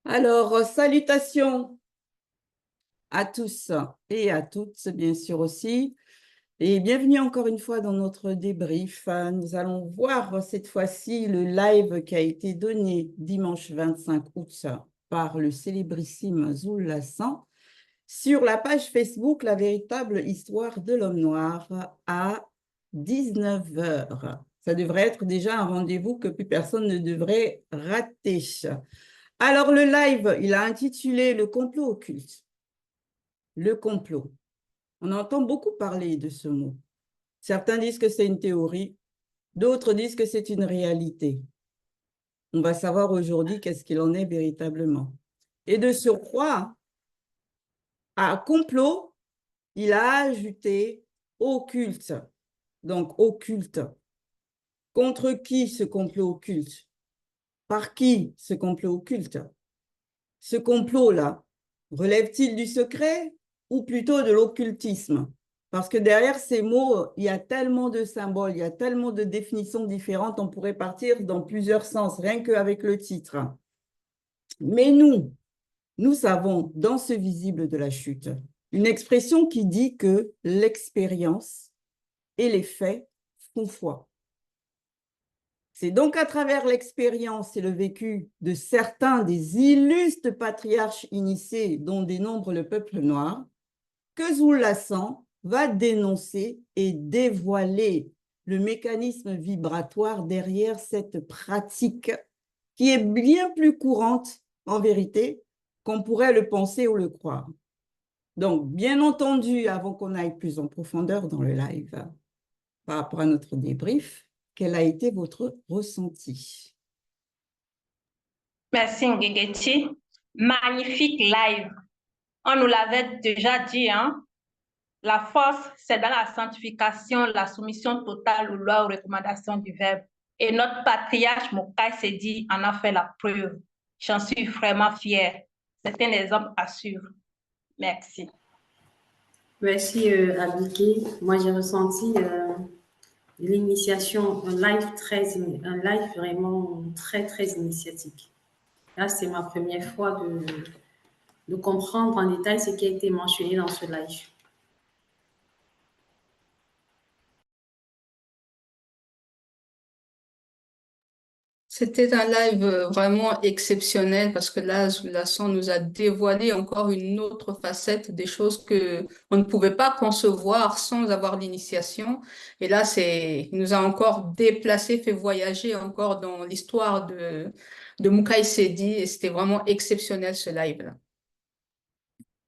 Alors, salutations à tous et à toutes, bien sûr aussi. Et bienvenue encore une fois dans notre débrief. Nous allons voir cette fois-ci le live qui a été donné dimanche 25 août par le célébrissime Zul Lassan sur la page Facebook La véritable histoire de l'homme noir à 19 heures. Ça devrait être déjà un rendez-vous que plus personne ne devrait rater. Alors, le live, il a intitulé Le complot occulte. Le complot. On entend beaucoup parler de ce mot. Certains disent que c'est une théorie, d'autres disent que c'est une réalité. On va savoir aujourd'hui qu'est-ce qu'il en est véritablement. Et de surcroît, à complot, il a ajouté occulte. Donc, occulte. Contre qui ce complot occulte? Par qui ce complot occulte? Ce complot-là, relève-t-il du secret ou plutôt de l'occultisme? Parce que derrière ces mots, il y a tellement de symboles, il y a tellement de définitions différentes, on pourrait partir dans plusieurs sens, rien qu'avec le titre. Mais nous savons dans ce visible de la chute une expression qui dit que l'expérience et les faits font foi. C'est donc à travers l'expérience et le vécu de certains des illustres patriarches initiés dont dénombre le peuple noir que Zul Lassan va dénoncer et dévoiler le mécanisme vibratoire derrière cette pratique qui est bien plus courante en vérité qu'on pourrait le penser ou le croire. Donc, bien entendu, avant qu'on aille plus en profondeur dans le live par rapport à notre débrief, quel a été votre ressenti? Merci Ngegeti. Magnifique live. On nous l'avait déjà dit, hein? La force, c'est dans la sanctification, la soumission totale aux lois, aux recommandations du Verbe. Et notre patriarche Mokai Sedi en a fait la preuve. J'en suis vraiment fière. C'est un exemple à suivre. Merci. Merci Abiki. Moi j'ai ressenti l'initiation, un live vraiment très initiatique. Là c'est ma première fois de comprendre en détail ce qui a été mentionné dans ce live. C'était un live vraiment exceptionnel parce que là, Lassan nous a dévoilé encore une autre facette des choses que on ne pouvait pas concevoir sans avoir l'initiation. Et là, il nous a encore déplacé, fait voyager encore dans l'histoire de Mukai Sedi et c'était vraiment exceptionnel ce live-là.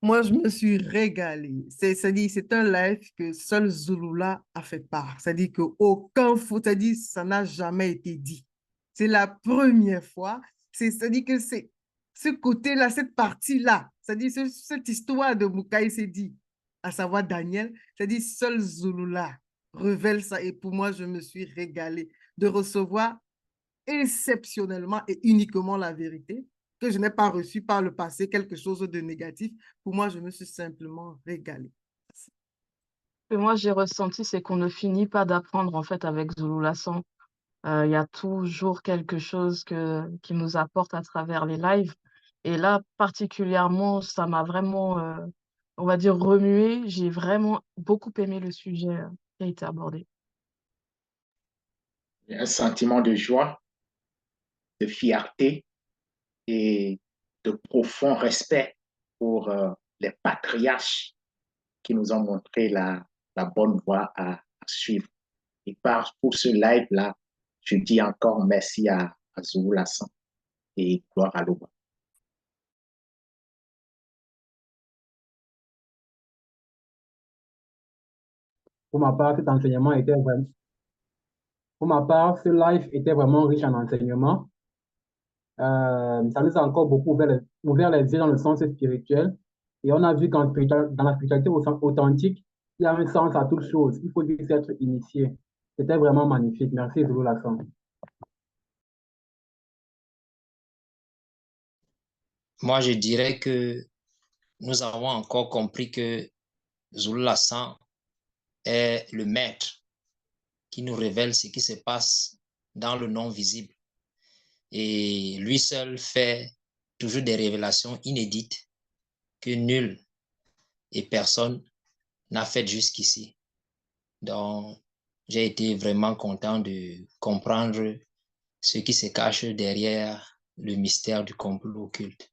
Moi, je me suis régalée. C'est un live que seul Zulula a fait part. C'est-à-dire qu'aucun faux, c'est-à-dire ça n'a jamais été dit. C'est la première fois. C'est-à-dire que c'est ce côté-là, cette partie-là, c'est-à-dire cette histoire de Mukai Sedi, à savoir Daniel, c'est-à-dire seul Zulula révèle ça. Et pour moi, je me suis régalée de recevoir exceptionnellement et uniquement la vérité que je n'ai pas reçu par le passé, quelque chose de négatif. Pour moi, je me suis simplement régalée. Ce que moi j'ai ressenti, c'est qu'on ne finit pas d'apprendre en fait avec Zulu Lassan. Il y a toujours quelque chose qui nous apporte à travers les lives. Et là, particulièrement, ça m'a vraiment, on va dire, remué. J'ai vraiment beaucoup aimé le sujet qui a été abordé. Un sentiment de joie, de fierté et de profond respect pour les patriarches qui nous ont montré la bonne voie à suivre. Et pour ce live-là, je dis encore merci à Zulu Lassan et gloire à l'Oba. Pour ma part, cet enseignement était vraiment... Pour ma part, ce live était vraiment riche en enseignements. Ça nous a encore beaucoup ouvert les yeux dans le sens spirituel. Et on a vu dans la spiritualité authentique, il y a un sens à toute chose. Il faut juste être initié. C'était vraiment magnifique. Merci, Zulu Lassan. Moi, je dirais que nous avons encore compris que Zulu Lassan est le maître qui nous révèle ce qui se passe dans le non visible. Et lui seul fait toujours des révélations inédites que nul et personne n'a faites jusqu'ici. Donc, j'ai été vraiment content de comprendre ce qui se cache derrière le mystère du complot occulte.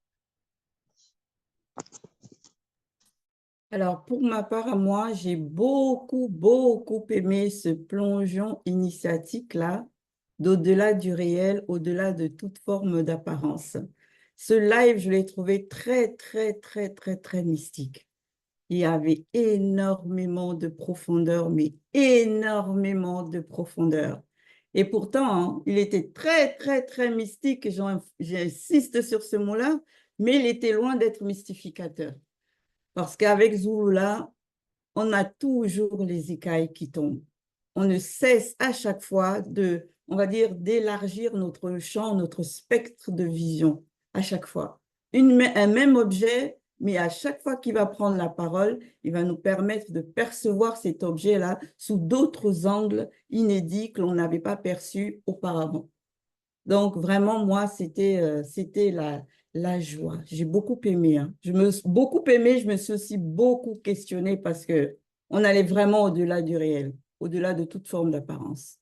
Alors, pour ma part, à moi, j'ai beaucoup aimé ce plongeon initiatique-là, d'au-delà du réel, au-delà de toute forme d'apparence. Ce live, je l'ai trouvé très mystique. Il y avait énormément de profondeur, mais énormément de profondeur. Et pourtant, hein, il était très mystique, j'insiste sur ce mot-là, mais il était loin d'être mystificateur. Parce qu'avec Zulula, on a toujours les écailles qui tombent. On ne cesse à chaque fois on va dire, d'élargir notre champ, notre spectre de vision, à chaque fois. Un même objet, mais à chaque fois qu'il va prendre la parole, il va nous permettre de percevoir cet objet-là sous d'autres angles inédits que l'on n'avait pas perçus auparavant. Donc, vraiment, moi, c'était la joie. J'ai beaucoup aimé. Hein. Je me suis aussi beaucoup questionnée parce qu'on allait vraiment au-delà du réel, au-delà de toute forme d'apparence.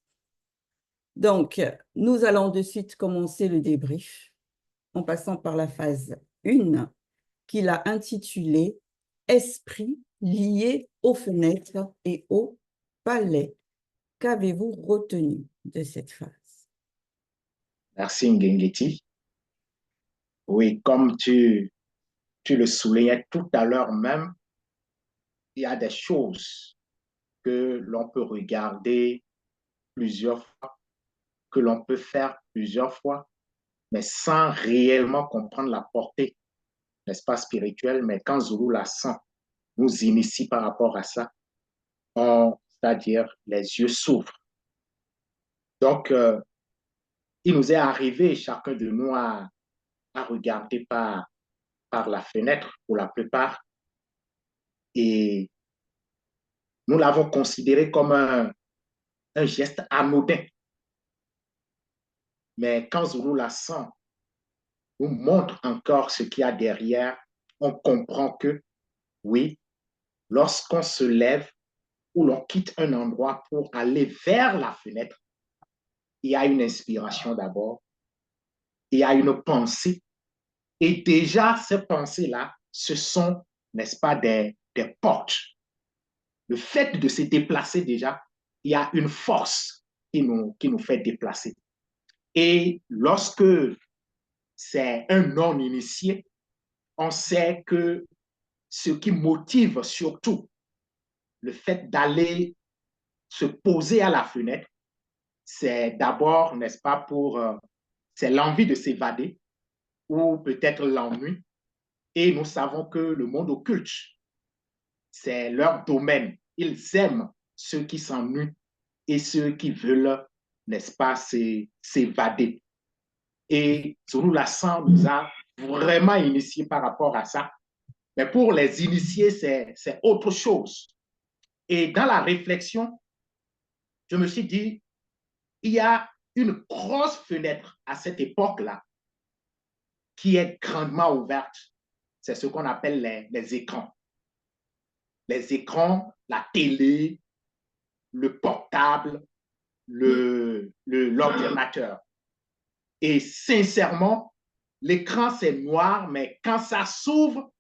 Donc, nous allons de suite commencer le débrief en passant par la phase 1 qu'il a intitulée « Esprit lié aux fenêtres et au palais ». Qu'avez-vous retenu de cette phase? Merci Ngengeti. Oui, comme tu le soulignais tout à l'heure même, il y a des choses que l'on peut regarder plusieurs fois, que l'on peut faire plusieurs fois, mais sans réellement comprendre la portée, n'est-ce pas, spirituelle. Mais quand Zulula San nous initie par rapport à ça, c'est-à-dire les yeux s'ouvrent. Donc, il nous est arrivé, chacun de nous, à regarder par la fenêtre pour la plupart. Et nous l'avons considéré comme un geste anodin. Mais quand Zulula San nous montre encore ce qu'il y a derrière, on comprend que, oui, lorsqu'on se lève ou l'on quitte un endroit pour aller vers la fenêtre, il y a une inspiration d'abord, il y a une pensée. Et déjà, ces pensées-là, ce sont, n'est-ce pas, des portes. Le fait de se déplacer déjà, il y a une force qui nous fait déplacer. Et lorsque c'est un non-initié, on sait que ce qui motive surtout le fait d'aller se poser à la fenêtre, c'est d'abord, n'est-ce pas, c'est l'envie de s'évader ou peut-être l'ennui. Et nous savons que le monde occulte, c'est leur domaine. Ils aiment ceux qui s'ennuient et ceux qui veulent, n'est-ce pas, s'évader. Et Zulula San nous a vraiment initiés par rapport à ça. Mais pour les initiés, c'est autre chose. Et dans la réflexion, je me suis dit, il y a une grosse fenêtre à cette époque-là qui est grandement ouverte. C'est ce qu'on appelle les écrans. Les écrans, la télé, le portable, l'ordinateur. Et sincèrement, l'écran, c'est noir, mais quand ça s'ouvre,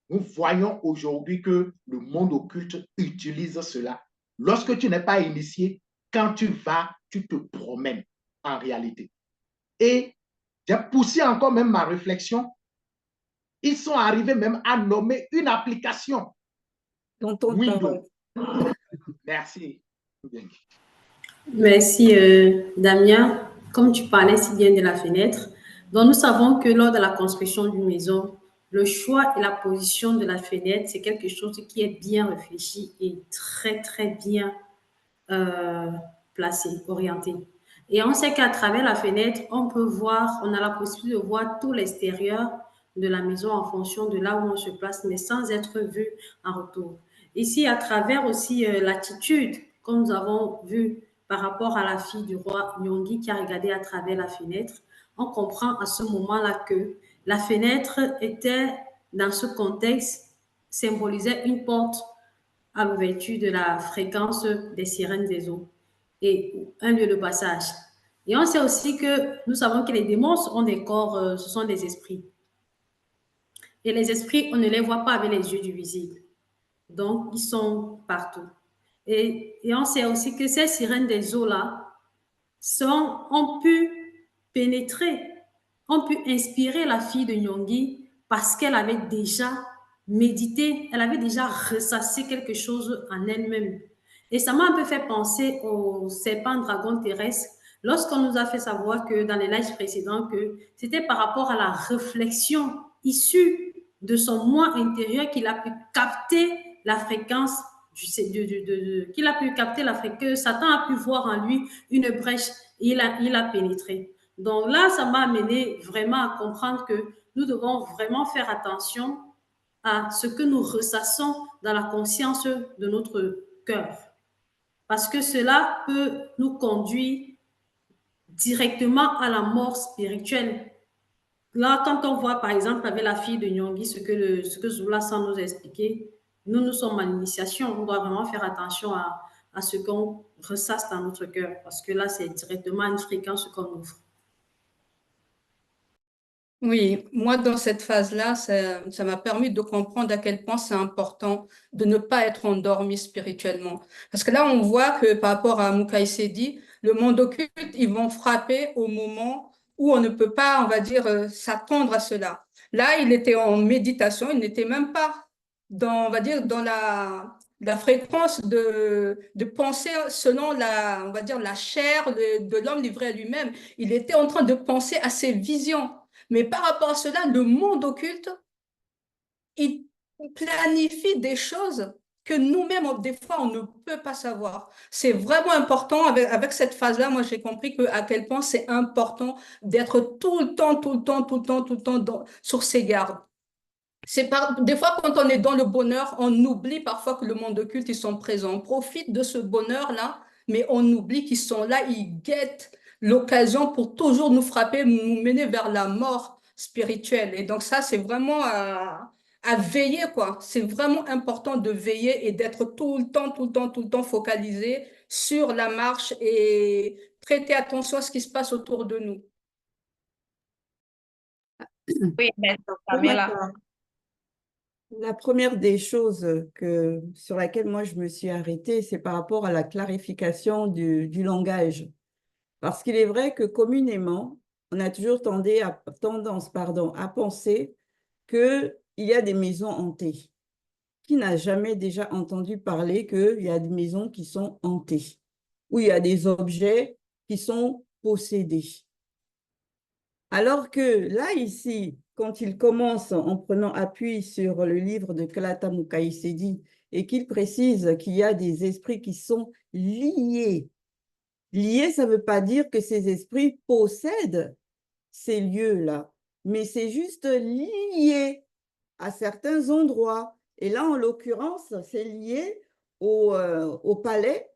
nous voyons aujourd'hui que le monde occulte utilise cela. Lorsque tu n'es pas initié, quand tu vas, tu te promènes en réalité. Et j'ai poussé encore même ma réflexion. Ils sont arrivés même à nommer une application. Windows. Merci. Merci, Damien. Comme tu parlais si bien de la fenêtre, donc nous savons que lors de la construction d'une maison, le choix et la position de la fenêtre, c'est quelque chose qui est bien réfléchi et très bien placé, orienté. Et on sait qu'à travers la fenêtre, on a la possibilité de voir tout l'extérieur de la maison en fonction de là où on se place, mais sans être vu en retour. Ici, à travers aussi l'attitude, comme nous avons vu par rapport à la fille du roi Nyongi qui a regardé à travers la fenêtre, on comprend à ce moment-là que La fenêtre était, dans ce contexte, symbolisait une porte à l'ouverture de la fréquence des sirènes des eaux et un lieu de passage. Et on sait aussi que nous savons que les démons ont des corps, ce sont des esprits. Et les esprits, on ne les voit pas avec les yeux du visible. Donc, ils sont partout. Et on sait aussi que ces sirènes des eaux-là ont pu pénétrer, ont pu inspirer la fille de Nyong'i parce qu'elle avait déjà médité, elle avait déjà ressassé quelque chose en elle-même. Et ça m'a un peu fait penser au serpent dragon terrestre lorsqu'on nous a fait savoir que dans les lives précédents que c'était par rapport à la réflexion issue de son moi intérieur qu'il a pu capter la fréquence qu'il a pu capter la fréquence, que Satan a pu voir en lui une brèche et il a pénétré. Donc là, ça m'a amené vraiment à comprendre que nous devons vraiment faire attention à ce que nous ressassons dans la conscience de notre cœur. Parce que cela peut nous conduire directement à la mort spirituelle. Là, quand on voit, par exemple, avec la fille de Nyong'i, ce que Zula San nous a expliqué, nous sommes à l'initiation. On doit vraiment faire attention à ce qu'on ressasse dans notre cœur, parce que là, c'est directement une fréquence qu'on ouvre. Oui, moi, dans cette phase-là, ça m'a permis de comprendre à quel point c'est important de ne pas être endormi spirituellement. Parce que là, on voit que par rapport à Mukai Sedi, le monde occulte, ils vont frapper au moment où on ne peut pas, on va dire, s'attendre à cela. Là, il était en méditation, il n'était même pas dans, on va dire, dans la fréquence de penser selon on va dire, la chair de l'homme livré à lui-même. Il était en train de penser à ses visions. Mais par rapport à cela, le monde occulte, il planifie des choses que nous-mêmes, des fois, on ne peut pas savoir. C'est vraiment important, avec cette phase-là, moi, j'ai compris à quel point c'est important d'être tout le temps sur ses gardes. Des fois, quand on est dans le bonheur, on oublie parfois que le monde occulte, ils sont présents. On profite de ce bonheur-là, mais on oublie qu'ils sont là, ils guettent l'occasion pour toujours nous frapper, nous mener vers la mort spirituelle. Et donc ça, c'est vraiment à veiller, quoi. C'est vraiment important de veiller et d'être tout le temps focalisé sur la marche et prêter attention à ce qui se passe autour de nous. Oui, merci, Pamela. La première des choses sur laquelle moi je me suis arrêtée, c'est par rapport à la clarification du langage. Parce qu'il est vrai que communément, on a toujours tendance à penser qu'il y a des maisons hantées. Qui n'a jamais déjà entendu parler qu'il y a des maisons qui sont hantées, où il y a des objets qui sont possédés? Alors que là, ici, quand il commence en prenant appui sur le livre de Kalata Mukai Sedi et qu'il précise qu'il y a des esprits qui sont liés. Liés, ça ne veut pas dire que ces esprits possèdent ces lieux-là, mais c'est juste lié à certains endroits. Et là, en l'occurrence, c'est lié au palais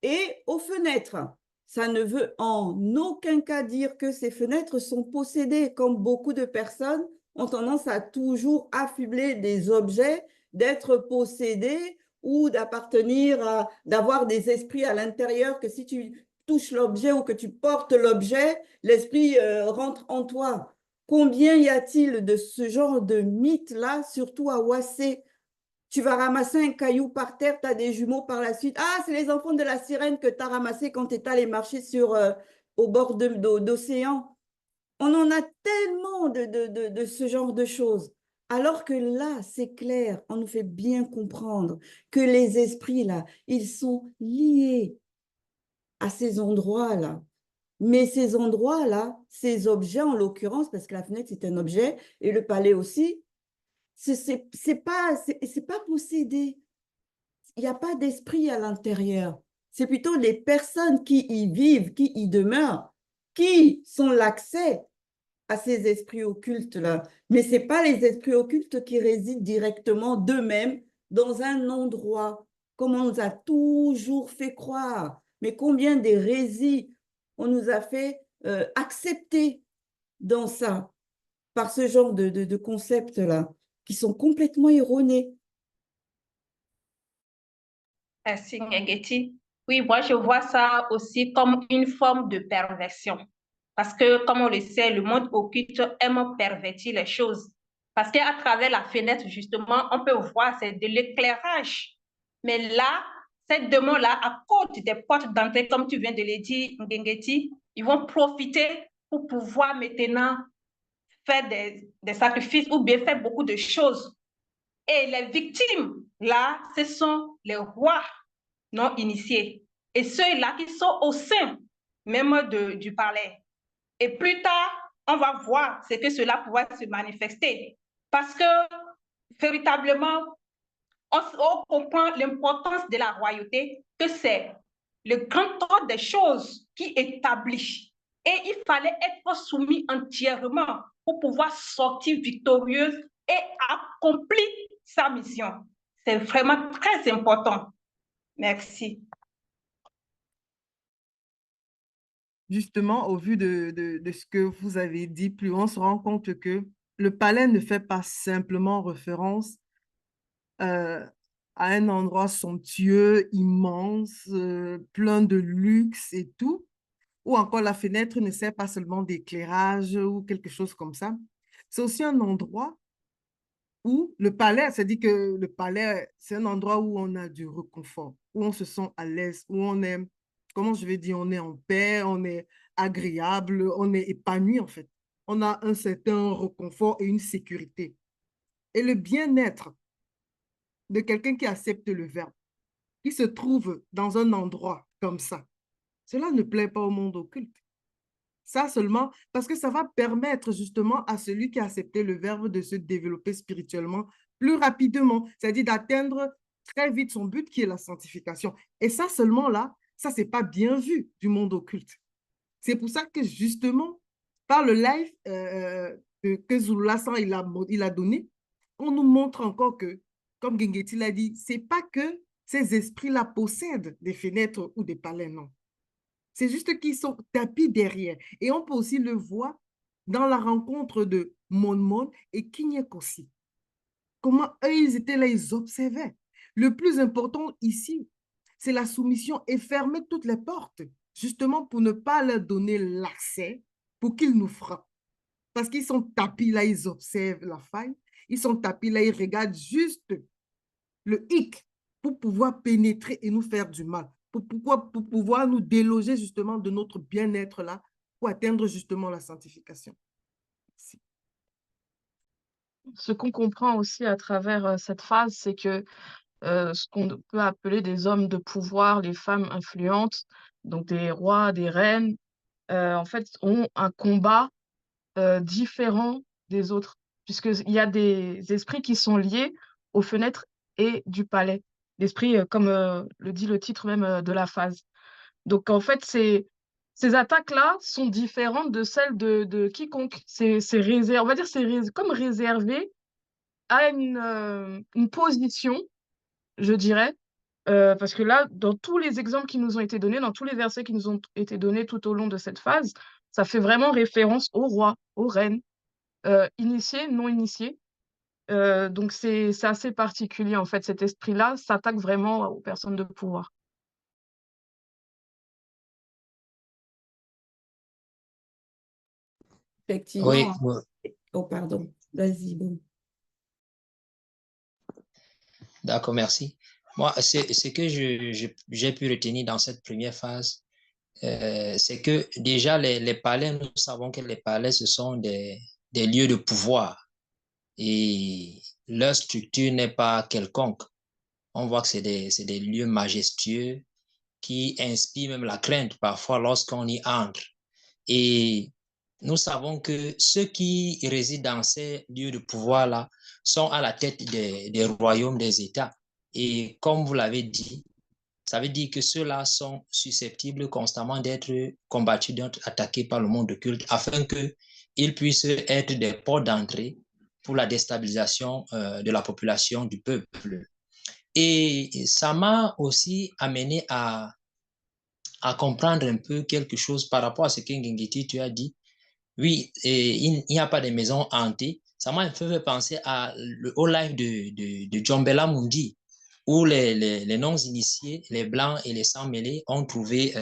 et aux fenêtres. Ça ne veut en aucun cas dire que ces fenêtres sont possédées, comme beaucoup de personnes ont tendance à toujours affubler des objets, d'être possédés ou d'appartenir d'avoir des esprits à l'intérieur, que si tu touches l'objet ou que tu portes l'objet, l'esprit rentre en toi. Combien y a-t-il de ce genre de mythes-là, surtout à Ouassé? Tu vas ramasser un caillou par terre, tu as des jumeaux par la suite. Ah, c'est les enfants de la sirène que tu as ramassés quand tu es allé marcher au bord d'océan. On en a tellement de ce genre de choses. Alors que là, c'est clair, on nous fait bien comprendre que les esprits, là, ils sont liés à ces endroits-là. Mais ces endroits-là, ces objets en l'occurrence, parce que la fenêtre, c'est un objet, et le palais aussi, c'est pas possédé. Il n'y a pas d'esprit à l'intérieur. C'est plutôt les personnes qui y vivent, qui y demeurent, qui sont l'accès à ces esprits occultes-là. Mais ce n'est pas les esprits occultes qui résident directement d'eux-mêmes dans un endroit, comme on nous a toujours fait croire. Mais combien d'hérésies on nous a fait accepter dans ça? par ce genre de concepts-là, qui sont complètement erronés. Merci, Ngengeti. Oui, moi, je vois ça aussi comme une forme de perversion. Parce que, comme on le sait, le monde occulte aime pervertir les choses. Parce qu'à travers la fenêtre, justement, on peut voir, c'est de l'éclairage. Mais là, ces démons-là, à côté des portes d'entrée, comme tu viens de le dire, Ngengeti, ils vont profiter pour pouvoir maintenant faire des sacrifices ou bien faire beaucoup de choses. Et les victimes, là, ce sont les rois non initiés et ceux-là qui sont au sein même du palais. Et plus tard, on va voir ce que cela pourra se manifester. Parce que véritablement, on comprend l'importance de la royauté, que c'est le grand ordre des choses qui établit. Et il fallait être soumis entièrement pour pouvoir sortir victorieuse et accomplir sa mission. C'est vraiment très important. Merci. Justement, au vu de ce que vous avez dit, plus on se rend compte que le palais ne fait pas simplement référence à un endroit somptueux, immense, plein de luxe et tout, ou encore la fenêtre ne sert pas seulement d'éclairage ou quelque chose comme ça. C'est aussi un endroit où le palais, c'est-à-dire que le palais, c'est un endroit où on a du réconfort, où on se sent à l'aise, où on est, comment je vais dire, on est en paix, on est agréable, on est épanoui en fait. On a un certain réconfort et une sécurité. Et le bien-être de quelqu'un qui accepte le verbe, qui se trouve dans un endroit comme ça, cela ne plaît pas au monde occulte. Ça seulement parce que ça va permettre justement à celui qui a accepté le verbe de se développer spirituellement plus rapidement, c'est-à-dire d'atteindre très vite son but qui est la sanctification. Et ça seulement là, ça c'est pas bien vu du monde occulte. C'est pour ça que justement, par le live que Zululassan il a donné, on nous montre encore que, comme Ngengeti l'a dit, c'est pas que ces esprits-là possèdent des fenêtres ou des palais, non. C'est juste qu'ils sont tapis derrière. Et on peut aussi le voir dans la rencontre de Mon et Kinyek aussi. Comment eux, ils étaient là, ils observaient. Le plus important ici, c'est la soumission et fermer toutes les portes, justement pour ne pas leur donner l'accès pour qu'ils nous frappent. Parce qu'ils sont tapis là, ils observent la faille. Ils sont tapis là, ils regardent juste le hic pour pouvoir pénétrer et nous faire du mal. Pour pouvoir nous déloger justement de notre bien-être là, pour atteindre justement la sanctification. Merci. Ce qu'on comprend aussi à travers cette phase, c'est que ce qu'on peut appeler des hommes de pouvoir, les femmes influentes, donc des rois, des reines, en fait, ont un combat différent des autres, puisqu'il y a des esprits qui sont liés aux fenêtres et du palais. L'esprit, comme le dit le titre même de la phase. Donc, en fait, ces attaques-là sont différentes de celles de quiconque. On va dire c'est comme réservé à une position, je dirais, parce que là, dans tous les exemples qui nous ont été donnés, dans tous les versets qui nous ont été donnés tout au long de cette phase, ça fait vraiment référence aux rois, aux reines, initiés, non initiés. Donc, c'est assez particulier, en fait. Cet esprit-là s'attaque vraiment aux personnes de pouvoir. Effectivement. Oui, Oh, pardon. Vas-y, bon. d'accord, merci. Moi, ce que j'ai pu retenir dans cette première phase, c'est que déjà les palais, nous savons que les palais, ce sont des lieux de pouvoir et leur structure n'est pas quelconque. On voit que c'est des lieux majestueux qui inspirent même la crainte parfois lorsqu'on y entre. Et nous savons que ceux qui résident dans ces lieux de pouvoir-là sont à la tête des royaumes, des États. Et comme vous l'avez dit, ça veut dire que ceux-là sont susceptibles constamment d'être combattus, d'être attaqués par le monde occulte afin qu'ils puissent être des portes d'entrée pour la déstabilisation de la population, du peuple. Et ça m'a aussi amené à comprendre un peu quelque chose par rapport à ce que Ngengeti tu as dit, oui, et il n'y a pas de maisons hantées. Ça m'a fait penser au live de Djombela Mundi, où les non-initiés, les blancs et les sans-mêlés ont trouvé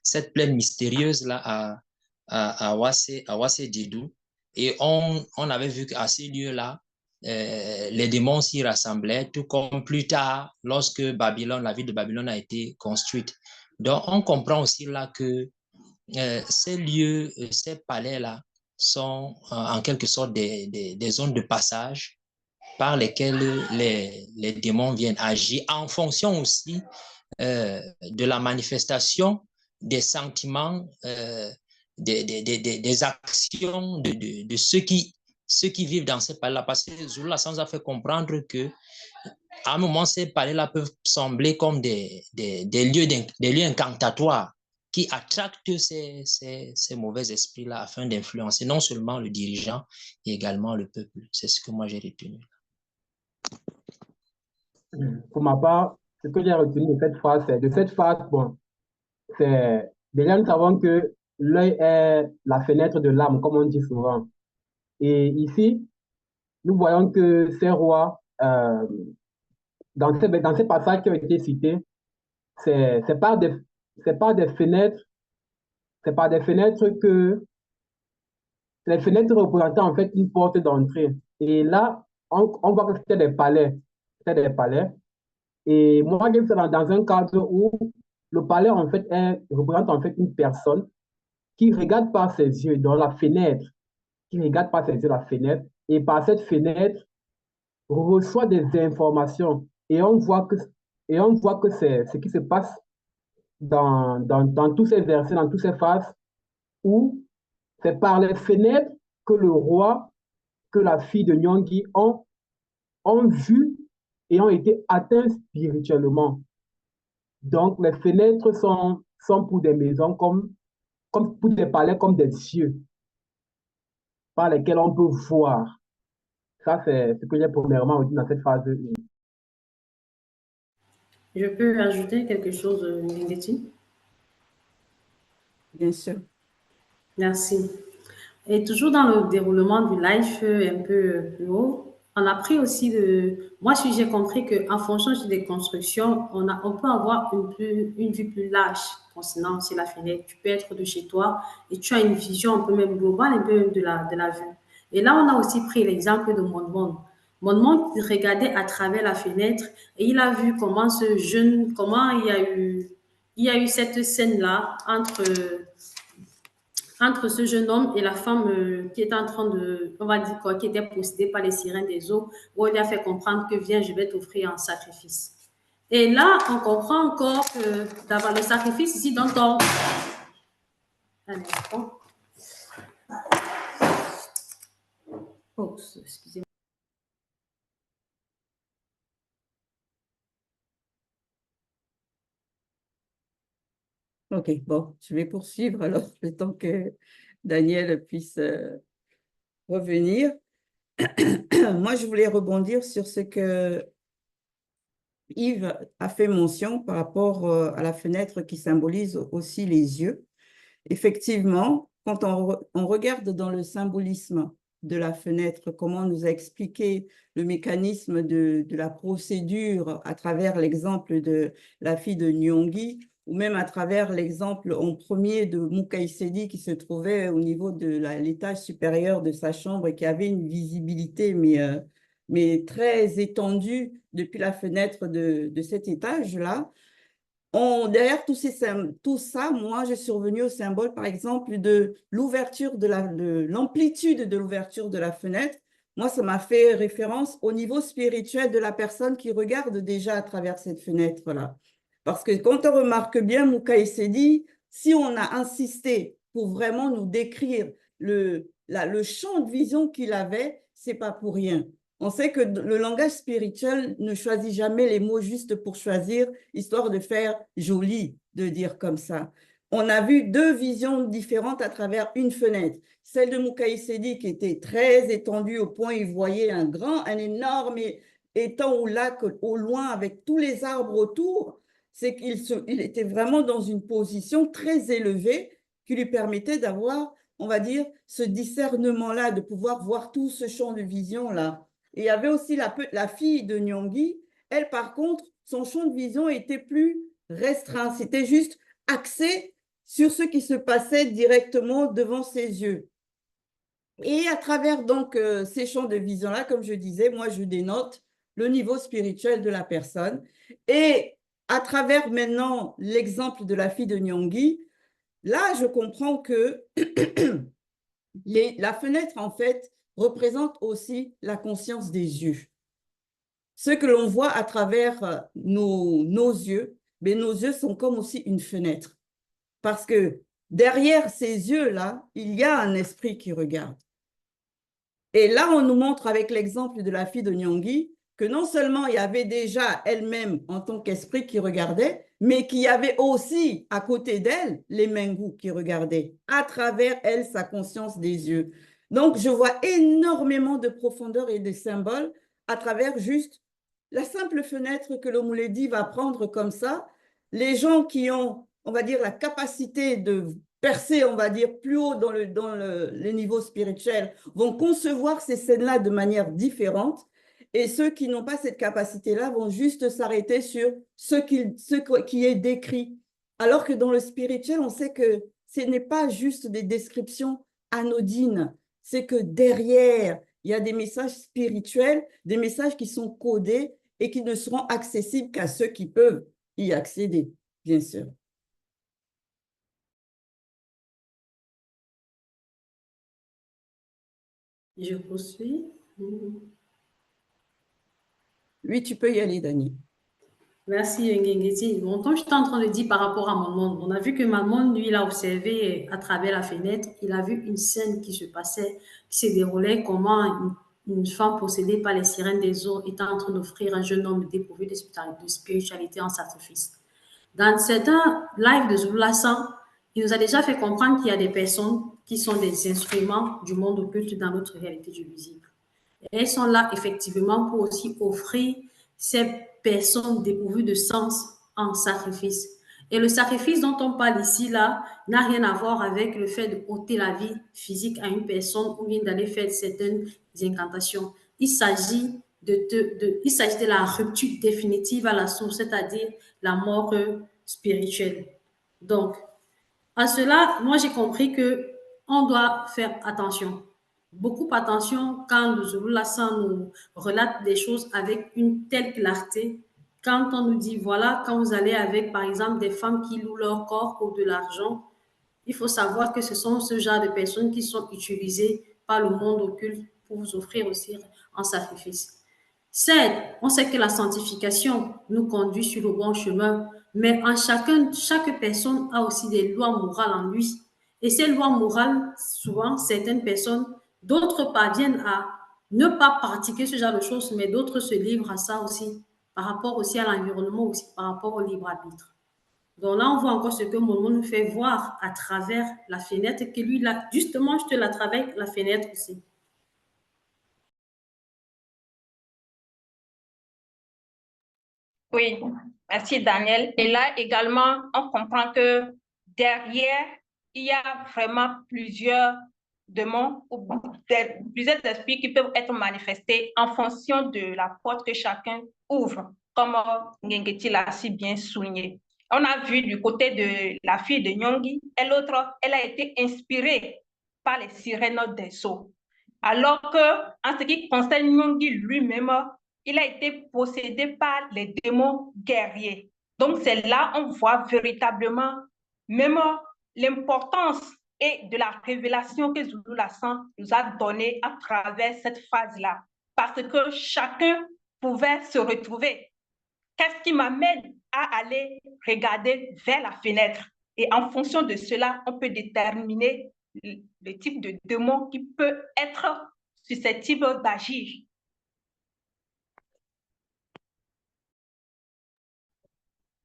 cette plaine mystérieuse-là à Wassé Djedou. Et on avait vu qu'à ces lieux-là, les démons s'y rassemblaient, tout comme plus tard, lorsque Babylone, la ville de Babylone a été construite. Donc, on comprend aussi là que ces lieux, ces palais-là sont en quelque sorte des zones de passage par lesquelles les démons viennent agir en fonction aussi de la manifestation des sentiments, des actions de ceux qui vivent dans ces palais-là. Parce que Zulu sans a fait comprendre que à un moment, ces palais-là peuvent sembler comme des lieux incantatoires qui attractent ces mauvais esprits-là afin d'influencer non seulement le dirigeant, mais également le peuple. C'est ce que moi j'ai retenu. Pour ma part, ce que j'ai retenu de cette phase, bon, c'est déjà nous savons que l'œil est la fenêtre de l'âme, comme on dit souvent. Et ici, nous voyons que ces rois, dans ces passages qui ont été cités, c'est par des fenêtres, que les fenêtres représentaient en fait une porte d'entrée. Et là, on voit que c'était des palais. C'était des palais. Et moi, j'ai vu ça dans un cadre où le palais en fait représente en fait une personne qui regarde par ses yeux dans la fenêtre, et par cette fenêtre reçoit des informations. Et on voit que c'est ce qui se passe dans tous ces versets, dans toutes ces phases, où c'est par les fenêtres que le roi, que la fille de Nyong'i ont vu et ont été atteints spirituellement. Donc, les fenêtres sont pour des maisons comme pour des palais, comme des yeux par lesquels on peut voir. Ça, c'est ce que j'ai premièrement dit dans cette phase 1. Je peux ajouter quelque chose, Lindetti? Bien sûr. Merci. Et toujours dans le déroulement du live un peu plus haut, on a pris aussi moi, j'ai compris qu'en fonction des constructions, on peut avoir une vue plus large concernant aussi la fenêtre. Tu peux être de chez toi et tu as une vision un peu même globale, un peu même de la vue. Et là, on a aussi pris l'exemple de Mondmonde. Mondmonde regardait à travers la fenêtre et il a vu comment il y a eu cette scène-là entre ce jeune homme et la femme qui était en train on va dire quoi, qui était possédée par les sirènes des eaux, où il lui a fait comprendre que viens, je vais t'offrir un sacrifice. Et là, on comprend encore que d'avoir le sacrifice ici, donc un instant. Oh, excusez-moi. Ok, bon, je vais poursuivre alors le temps que Daniel puisse revenir. Moi, je voulais rebondir sur ce que Yves a fait mention par rapport à la fenêtre qui symbolise aussi les yeux. Effectivement, quand on regarde dans le symbolisme de la fenêtre, comment on nous a expliqué le mécanisme de la procédure à travers l'exemple de la fille de Nyong'i, ou même à travers l'exemple en premier de Mukai Sedi qui se trouvait au niveau de l'étage supérieur de sa chambre et qui avait une visibilité mais très étendue depuis la fenêtre de cet étage-là. Derrière tout ça, moi, je suis revenue au symbole, par exemple, de l'ouverture de l'amplitude de l'ouverture de la fenêtre. Moi, ça m'a fait référence au niveau spirituel de la personne qui regarde déjà à travers cette fenêtre-là. Parce que quand on remarque bien, Mukai Sedi, si on a insisté pour vraiment nous décrire le champ de vision qu'il avait, c'est pas pour rien. On sait que le langage spirituel ne choisit jamais les mots justes pour choisir, histoire de faire joli, de dire comme ça. On a vu deux visions différentes à travers une fenêtre. Celle de Mukai Sedi qui était très étendue au point où il voyait un énorme étang ou lac au loin avec tous les arbres autour. C'est qu'il était vraiment dans une position très élevée qui lui permettait d'avoir on va dire, ce discernement-là, de pouvoir voir tout ce champ de vision-là. Et il y avait aussi la fille de Nyong'i. Elle, par contre, son champ de vision était plus restreint. C'était juste axé sur ce qui se passait directement devant ses yeux. Et à travers donc ces champs de vision-là, comme je disais, moi, je dénote le niveau spirituel de la personne. Et à travers maintenant l'exemple de la fille de Nyong'i, là, je comprends que la fenêtre, en fait, représente aussi la conscience des yeux. Ce que l'on voit à travers nos yeux, mais nos yeux sont comme aussi une fenêtre. Parce que derrière ces yeux-là, il y a un esprit qui regarde. Et là, on nous montre avec l'exemple de la fille de Nyong'i que non seulement il y avait déjà elle-même en tant qu'esprit qui regardait, mais qu'il y avait aussi à côté d'elle les Mengu qui regardaient, à travers elle, sa conscience des yeux. Donc, je vois énormément de profondeur et de symboles à travers juste la simple fenêtre que l'Omuledi va prendre comme ça. Les gens qui ont, on va dire, la capacité de percer, on va dire, plus haut dans les niveaux spirituels, vont concevoir ces scènes-là de manière différente. Et ceux qui n'ont pas cette capacité-là vont juste s'arrêter sur ce qui est décrit. Alors que dans le spirituel, on sait que ce n'est pas juste des descriptions anodines. C'est que derrière, il y a des messages spirituels, des messages qui sont codés et qui ne seront accessibles qu'à ceux qui peuvent y accéder, bien sûr. Je poursuis. Oui, tu peux y aller, Dani. Merci, Ngengeti. Bon, comme je suis en train de dire par rapport à Maman, on a vu que Maman, lui, il a observé à travers la fenêtre, il a vu une scène qui se passait, qui se déroulait, comment une femme possédée par les sirènes des eaux était en train d'offrir un jeune homme dépourvu de spiritualité en sacrifice. Dans certains lives de Zoulassan, il nous a déjà fait comprendre qu'il y a des personnes qui sont des instruments du monde occulte dans notre réalité du visible. Et elles sont là effectivement pour aussi offrir ces personnes dépourvues de sens en sacrifice. Et le sacrifice dont on parle ici, là, n'a rien à voir avec le fait de ôter la vie physique à une personne ou bien d'aller faire certaines incantations. Il s'agit de la rupture définitive à la source, c'est-à-dire la mort spirituelle. Donc, à cela, moi, j'ai compris que on doit faire attention. Beaucoup attention quand le Zulu-Lassan nous relate des choses avec une telle clarté. Quand on nous dit, voilà, quand vous allez avec, par exemple, des femmes qui louent leur corps pour de l'argent, il faut savoir que ce sont ce genre de personnes qui sont utilisées par le monde occulte pour vous offrir aussi en sacrifice. Certes, on sait que la sanctification nous conduit sur le bon chemin, mais chaque personne a aussi des lois morales en lui. Et ces lois morales, souvent, certaines personnes, d'autres parviennent à ne pas pratiquer ce genre de choses, mais d'autres se livrent à ça aussi, par rapport aussi à l'environnement, aussi par rapport au libre arbitre. Donc là, on voit encore ce que Momo nous fait voir à travers la fenêtre, que lui, là, justement, je te la travaille, la fenêtre aussi. Oui, merci Daniel. Et là également, on comprend que derrière, il y a vraiment plusieurs démons ou plusieurs esprits qui peuvent être manifestés en fonction de la porte que chacun ouvre, comme Ngengeti l'a si bien souligné. On a vu du côté de la fille de Nyong'i, et l'autre, elle a été inspirée par les sirènes des eaux. Alors que, en ce qui concerne Nyong'i lui-même, il a été possédé par les démons guerriers. Donc, c'est là on voit véritablement même l'importance et de la révélation que Zulu-Lassan nous a donnée à travers cette phase-là. Parce que chacun pouvait se retrouver. Qu'est-ce qui m'amène à aller regarder vers la fenêtre? Et en fonction de cela, on peut déterminer le type de démon qui peut être susceptible d'agir.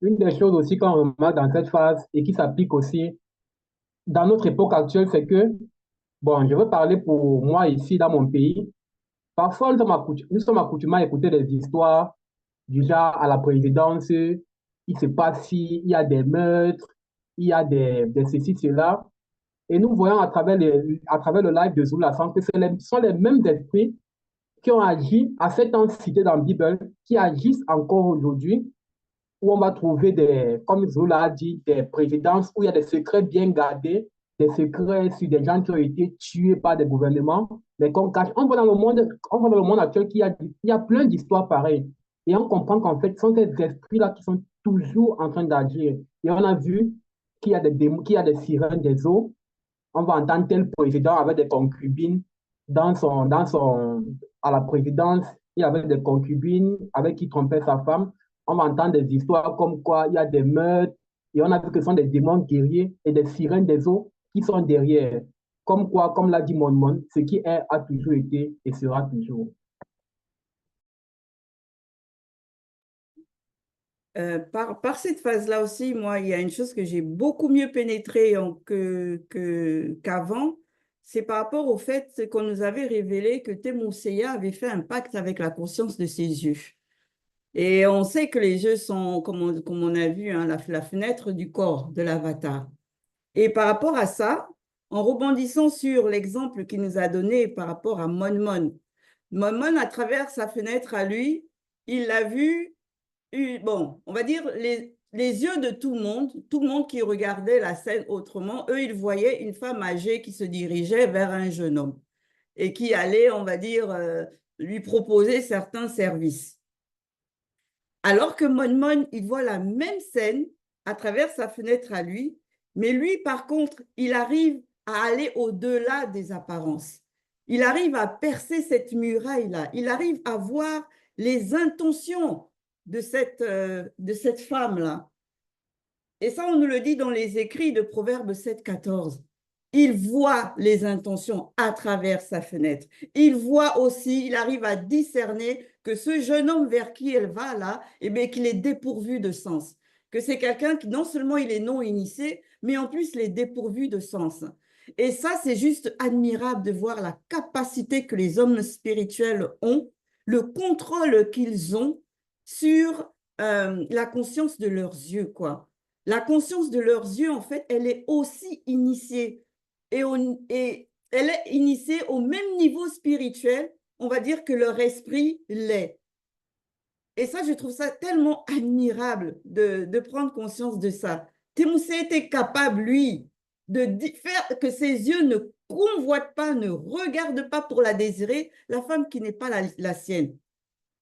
Une des choses aussi qu'on remarque dans cette phase et qui s'applique aussi dans notre époque actuelle, c'est que, bon, je veux parler pour moi ici dans mon pays. Parfois, nous sommes accoutumés à écouter des histoires du genre à la présidence, il se passe ci, il y a des meurtres, il y a des ceci, cela. Et nous voyons à travers le live de Zulu Lasson que ce sont les mêmes esprits qui ont agi à cette temps cité dans la Bible, qui agissent encore aujourd'hui, où on va trouver comme Zulu a dit, des présidences où il y a des secrets bien gardés, des secrets sur des gens qui ont été tués par des gouvernements, mais qu'on cache. On voit dans le monde actuel qu'il y a plein d'histoires pareilles. Et on comprend qu'en fait, ce sont ces esprits-là qui sont toujours en train d'agir. Et on a vu qu'il y a des démons, qu'il y a des sirènes des eaux. On va entendre tel président avec des concubines à la présidence, il y avait des concubines avec qui trompait sa femme. On va entendre des histoires comme quoi il y a des meurtres, et on a vu que ce sont des démons guerriers et des sirènes des eaux qui sont derrière. Comme quoi, comme l'a dit Mon, ce qui est a toujours été et sera toujours. Par cette phase-là aussi, moi, il y a une chose que j'ai beaucoup mieux pénétrée qu'avant, c'est par rapport au fait qu'on nous avait révélé que Temuseya avait fait un pacte avec la conscience de ses yeux. Et on sait que les yeux sont, comme on a vu, hein, la fenêtre du corps de l'avatar. Et par rapport à ça, en rebondissant sur l'exemple qu'il nous a donné par rapport à Mon, à travers sa fenêtre à lui, il l'a vu, bon, on va dire les yeux de tout le monde qui regardait la scène autrement, eux, ils voyaient une femme âgée qui se dirigeait vers un jeune homme et qui allait, on va dire, lui proposer certains services. Alors que Mon, il voit la même scène à travers sa fenêtre à lui, mais lui, par contre, il arrive à aller au-delà des apparences. Il arrive à percer cette muraille-là. Il arrive à voir les intentions de cette femme-là. Et ça, on nous le dit dans les écrits de Proverbes 7,14. Il voit les intentions à travers sa fenêtre. Il voit aussi, il arrive à discerner que ce jeune homme vers qui elle va là, eh bien, qu'il est dépourvu de sens. Que c'est quelqu'un qui, non seulement il est non initié, mais en plus, il est dépourvu de sens. Et ça, c'est juste admirable de voir la capacité que les hommes spirituels ont, le contrôle qu'ils ont sur la conscience de leurs yeux, quoi. La conscience de leurs yeux, en fait, elle est aussi initiée. Et elle est initiée au même niveau spirituel, on va dire que leur esprit l'est. Et ça, je trouve ça tellement admirable de prendre conscience de ça. Temuseya était capable, lui, de faire que ses yeux ne convoitent pas, ne regardent pas pour la désirer, la femme qui n'est pas la sienne.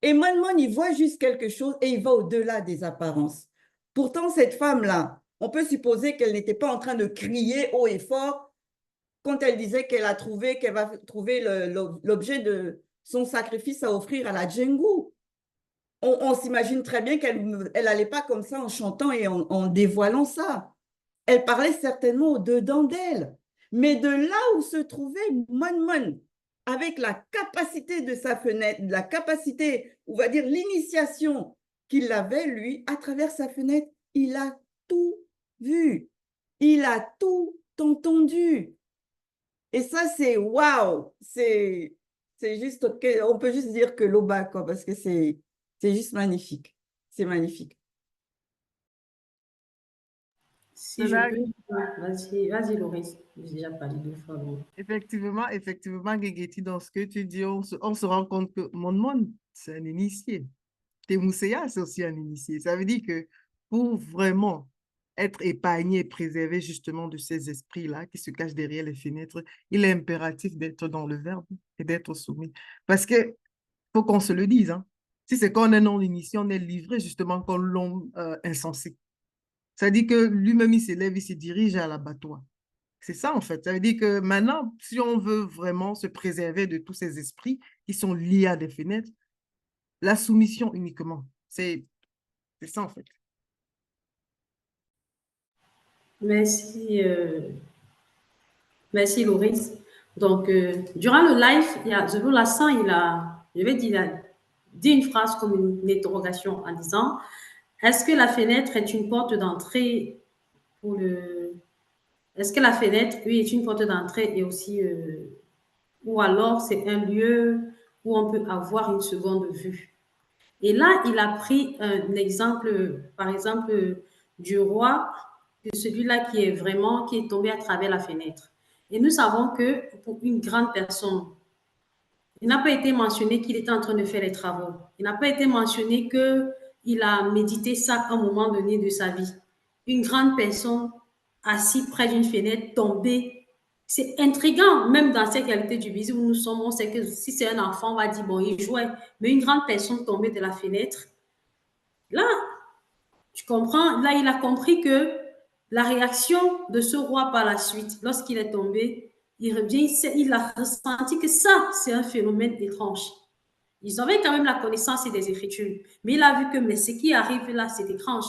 Et Mon, il voit juste quelque chose et il va au-delà des apparences. Pourtant, cette femme-là, on peut supposer qu'elle n'était pas en train de crier haut et fort quand elle disait qu'elle va trouver l'objet de son sacrifice à offrir à la Djengu. On s'imagine très bien qu'elle n'allait pas comme ça en chantant et en dévoilant ça. Elle parlait certainement au-dedans d'elle. Mais de là où se trouvait Mon, avec la capacité de sa fenêtre, la capacité, on va dire l'initiation qu'il avait, lui, à travers sa fenêtre, il a tout vu. Il a tout entendu. Et ça, c'est waouh! C'est juste, on peut juste dire que l'Oba, quoi, parce que c'est juste magnifique. C'est magnifique. Si je peux, vas-y, Loris. J'ai déjà parlé 2 fois. Donc. Effectivement, Guéguetti, dans ce que tu dis, on se rend compte que Mon, c'est un initié. Temuseya, c'est aussi un initié. Ça veut dire que pour vraiment être épargné et préservé justement de ces esprits-là qui se cachent derrière les fenêtres, il est impératif d'être dans le verbe et d'être soumis. Parce que faut qu'on se le dise, hein. Si c'est qu'on est non initié, on est livré justement comme l'homme insensé. Ça dit que lui-même, il s'élève, il se dirige à l'abattoir. C'est ça, en fait. Ça veut dire que maintenant, si on veut vraiment se préserver de tous ces esprits qui sont liés à des fenêtres, la soumission uniquement, c'est ça, en fait. Merci, merci Loris. Donc, durant le live, il y a Zulu Lasson, il a dit une phrase comme une interrogation en disant « Est-ce que la fenêtre est une porte d'entrée pour le… Est-ce que la fenêtre, oui, est une porte d'entrée et aussi… ou alors c'est un lieu où on peut avoir une seconde vue ?» Et là, il a pris un exemple, par exemple, du roi, de celui-là qui est tombé à travers la fenêtre. Et nous savons que pour une grande personne, il n'a pas été mentionné qu'il était en train de faire les travaux. Il n'a pas été mentionné qu'il a médité ça à un moment donné de sa vie. Une grande personne assise près d'une fenêtre, tombée. C'est intriguant, même dans cette réalité du baiser où nous sommes. On sait que si c'est un enfant, on va dire, bon, il jouait. Mais une grande personne tombée de la fenêtre, là, tu comprends, là, il a compris que la réaction de ce roi par la suite, lorsqu'il est tombé, il revient, il a ressenti que ça, c'est un phénomène étrange. Ils avaient quand même la connaissance des Écritures, mais il a vu que mais ce qui arrive là, c'est étrange.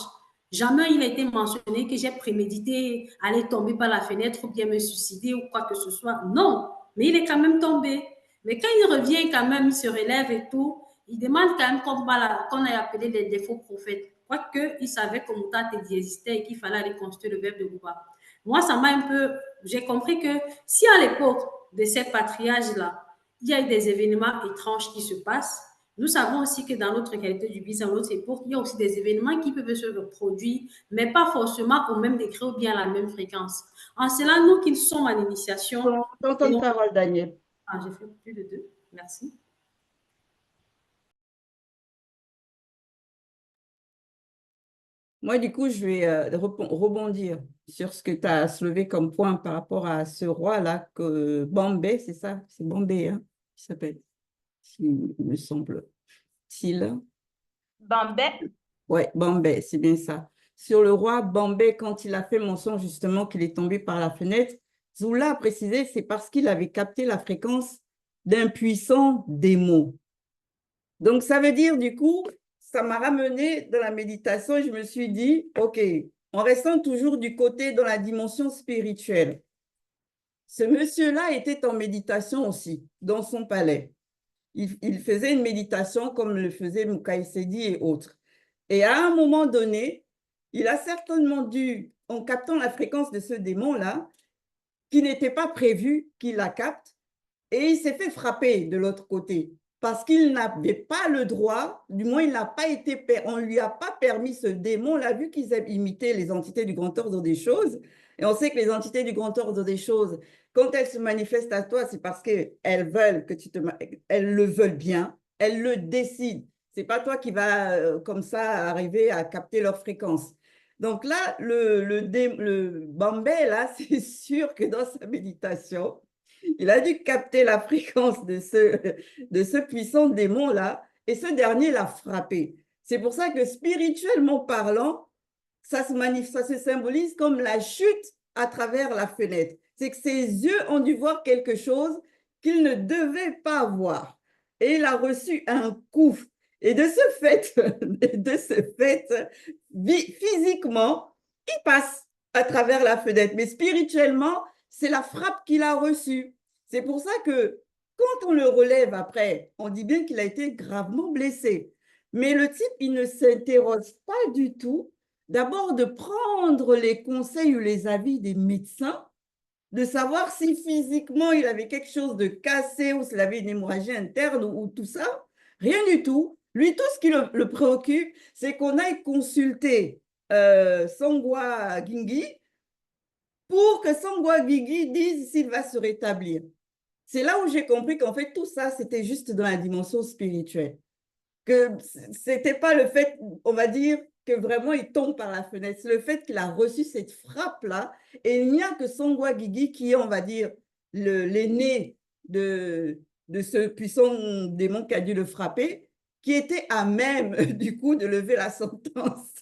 Jamais il a été mentionné que j'ai prémédité aller tomber par la fenêtre ou bien me suicider ou quoi que ce soit. Non, mais il est quand même tombé. Mais quand il revient quand même, il se relève et tout, il demande quand même qu'on ait appelé des faux prophètes. Quoique, il savait que Moutat existait et qu'il fallait aller construire le verbe de Gouba. Moi, ça m'a un peu... J'ai compris que si à l'époque de ces patriarches-là, il y a eu des événements étranges qui se passent, nous savons aussi que dans notre qualité du business, dans notre époque, il y a aussi des événements qui peuvent se reproduire, mais pas forcément au même degré ou bien à la même fréquence. En cela, nous qui sommes en initiation... Ton temps de parole, Daniel. Ah, j'ai fait plus de 2. Merci. Moi, du coup, je vais rebondir sur ce que tu as soulevé comme point par rapport à ce roi-là, que Bombay, c'est ça? C'est Bombay, hein, qui s'appelle, il me semble-t-il. Bombay. Oui, Bombay, c'est bien ça. Sur le roi Bombay, quand il a fait mention justement qu'il est tombé par la fenêtre, Zoula a précisé c'est parce qu'il avait capté la fréquence d'un puissant démon. Donc, ça veut dire, du coup, ça m'a ramené dans la méditation et je me suis dit, OK, en restant toujours du côté dans la dimension spirituelle, ce monsieur-là était en méditation aussi, dans son palais. Il faisait une méditation comme le faisait Mukai Sedi et autres. Et à un moment donné, il a certainement dû, en captant la fréquence de ce démon-là, qui n'était pas prévu qu'il la capte, et il s'est fait frapper de l'autre côté parce qu'il n'avait pas le droit, du moins il n'a pas été, on ne lui a pas permis, ce démon, on a vu qu'ils aiment imiter les entités du grand ordre des choses, et on sait que les entités du grand ordre des choses, quand elles se manifestent à toi, c'est parce qu'elles veulent que elles le veulent bien, elles le décident. C'est pas toi qui vas comme ça arriver à capter leur fréquence. Donc là, le Bambé, là, c'est sûr que dans sa méditation, il a dû capter la fréquence de ce puissant démon-là, et ce dernier l'a frappé. C'est pour ça que spirituellement parlant, ça se symbolise comme la chute à travers la fenêtre. C'est que ses yeux ont dû voir quelque chose qu'il ne devait pas voir. Et il a reçu un coup. Et de ce fait, physiquement, il passe à travers la fenêtre. Mais spirituellement, c'est la frappe qu'il a reçue. C'est pour ça que quand on le relève après, on dit bien qu'il a été gravement blessé. Mais le type, il ne s'interroge pas du tout. D'abord, de prendre les conseils ou les avis des médecins, de savoir si physiquement il avait quelque chose de cassé ou s'il avait une hémorragie interne ou tout ça. Rien du tout. Lui, tout ce qui le préoccupe, c'est qu'on aille consulter Sangwa Gingi pour que Sangwa Gingi dise s'il va se rétablir. C'est là où j'ai compris qu'en fait, tout ça, c'était juste dans la dimension spirituelle. Que ce n'était pas le fait, on va dire, que vraiment il tombe par la fenêtre. C'est le fait qu'il a reçu cette frappe-là. Et il n'y a que Sangwa Gigi qui est, on va dire, l'aîné de ce puissant démon qui a dû le frapper, qui était à même, du coup, de lever la sentence.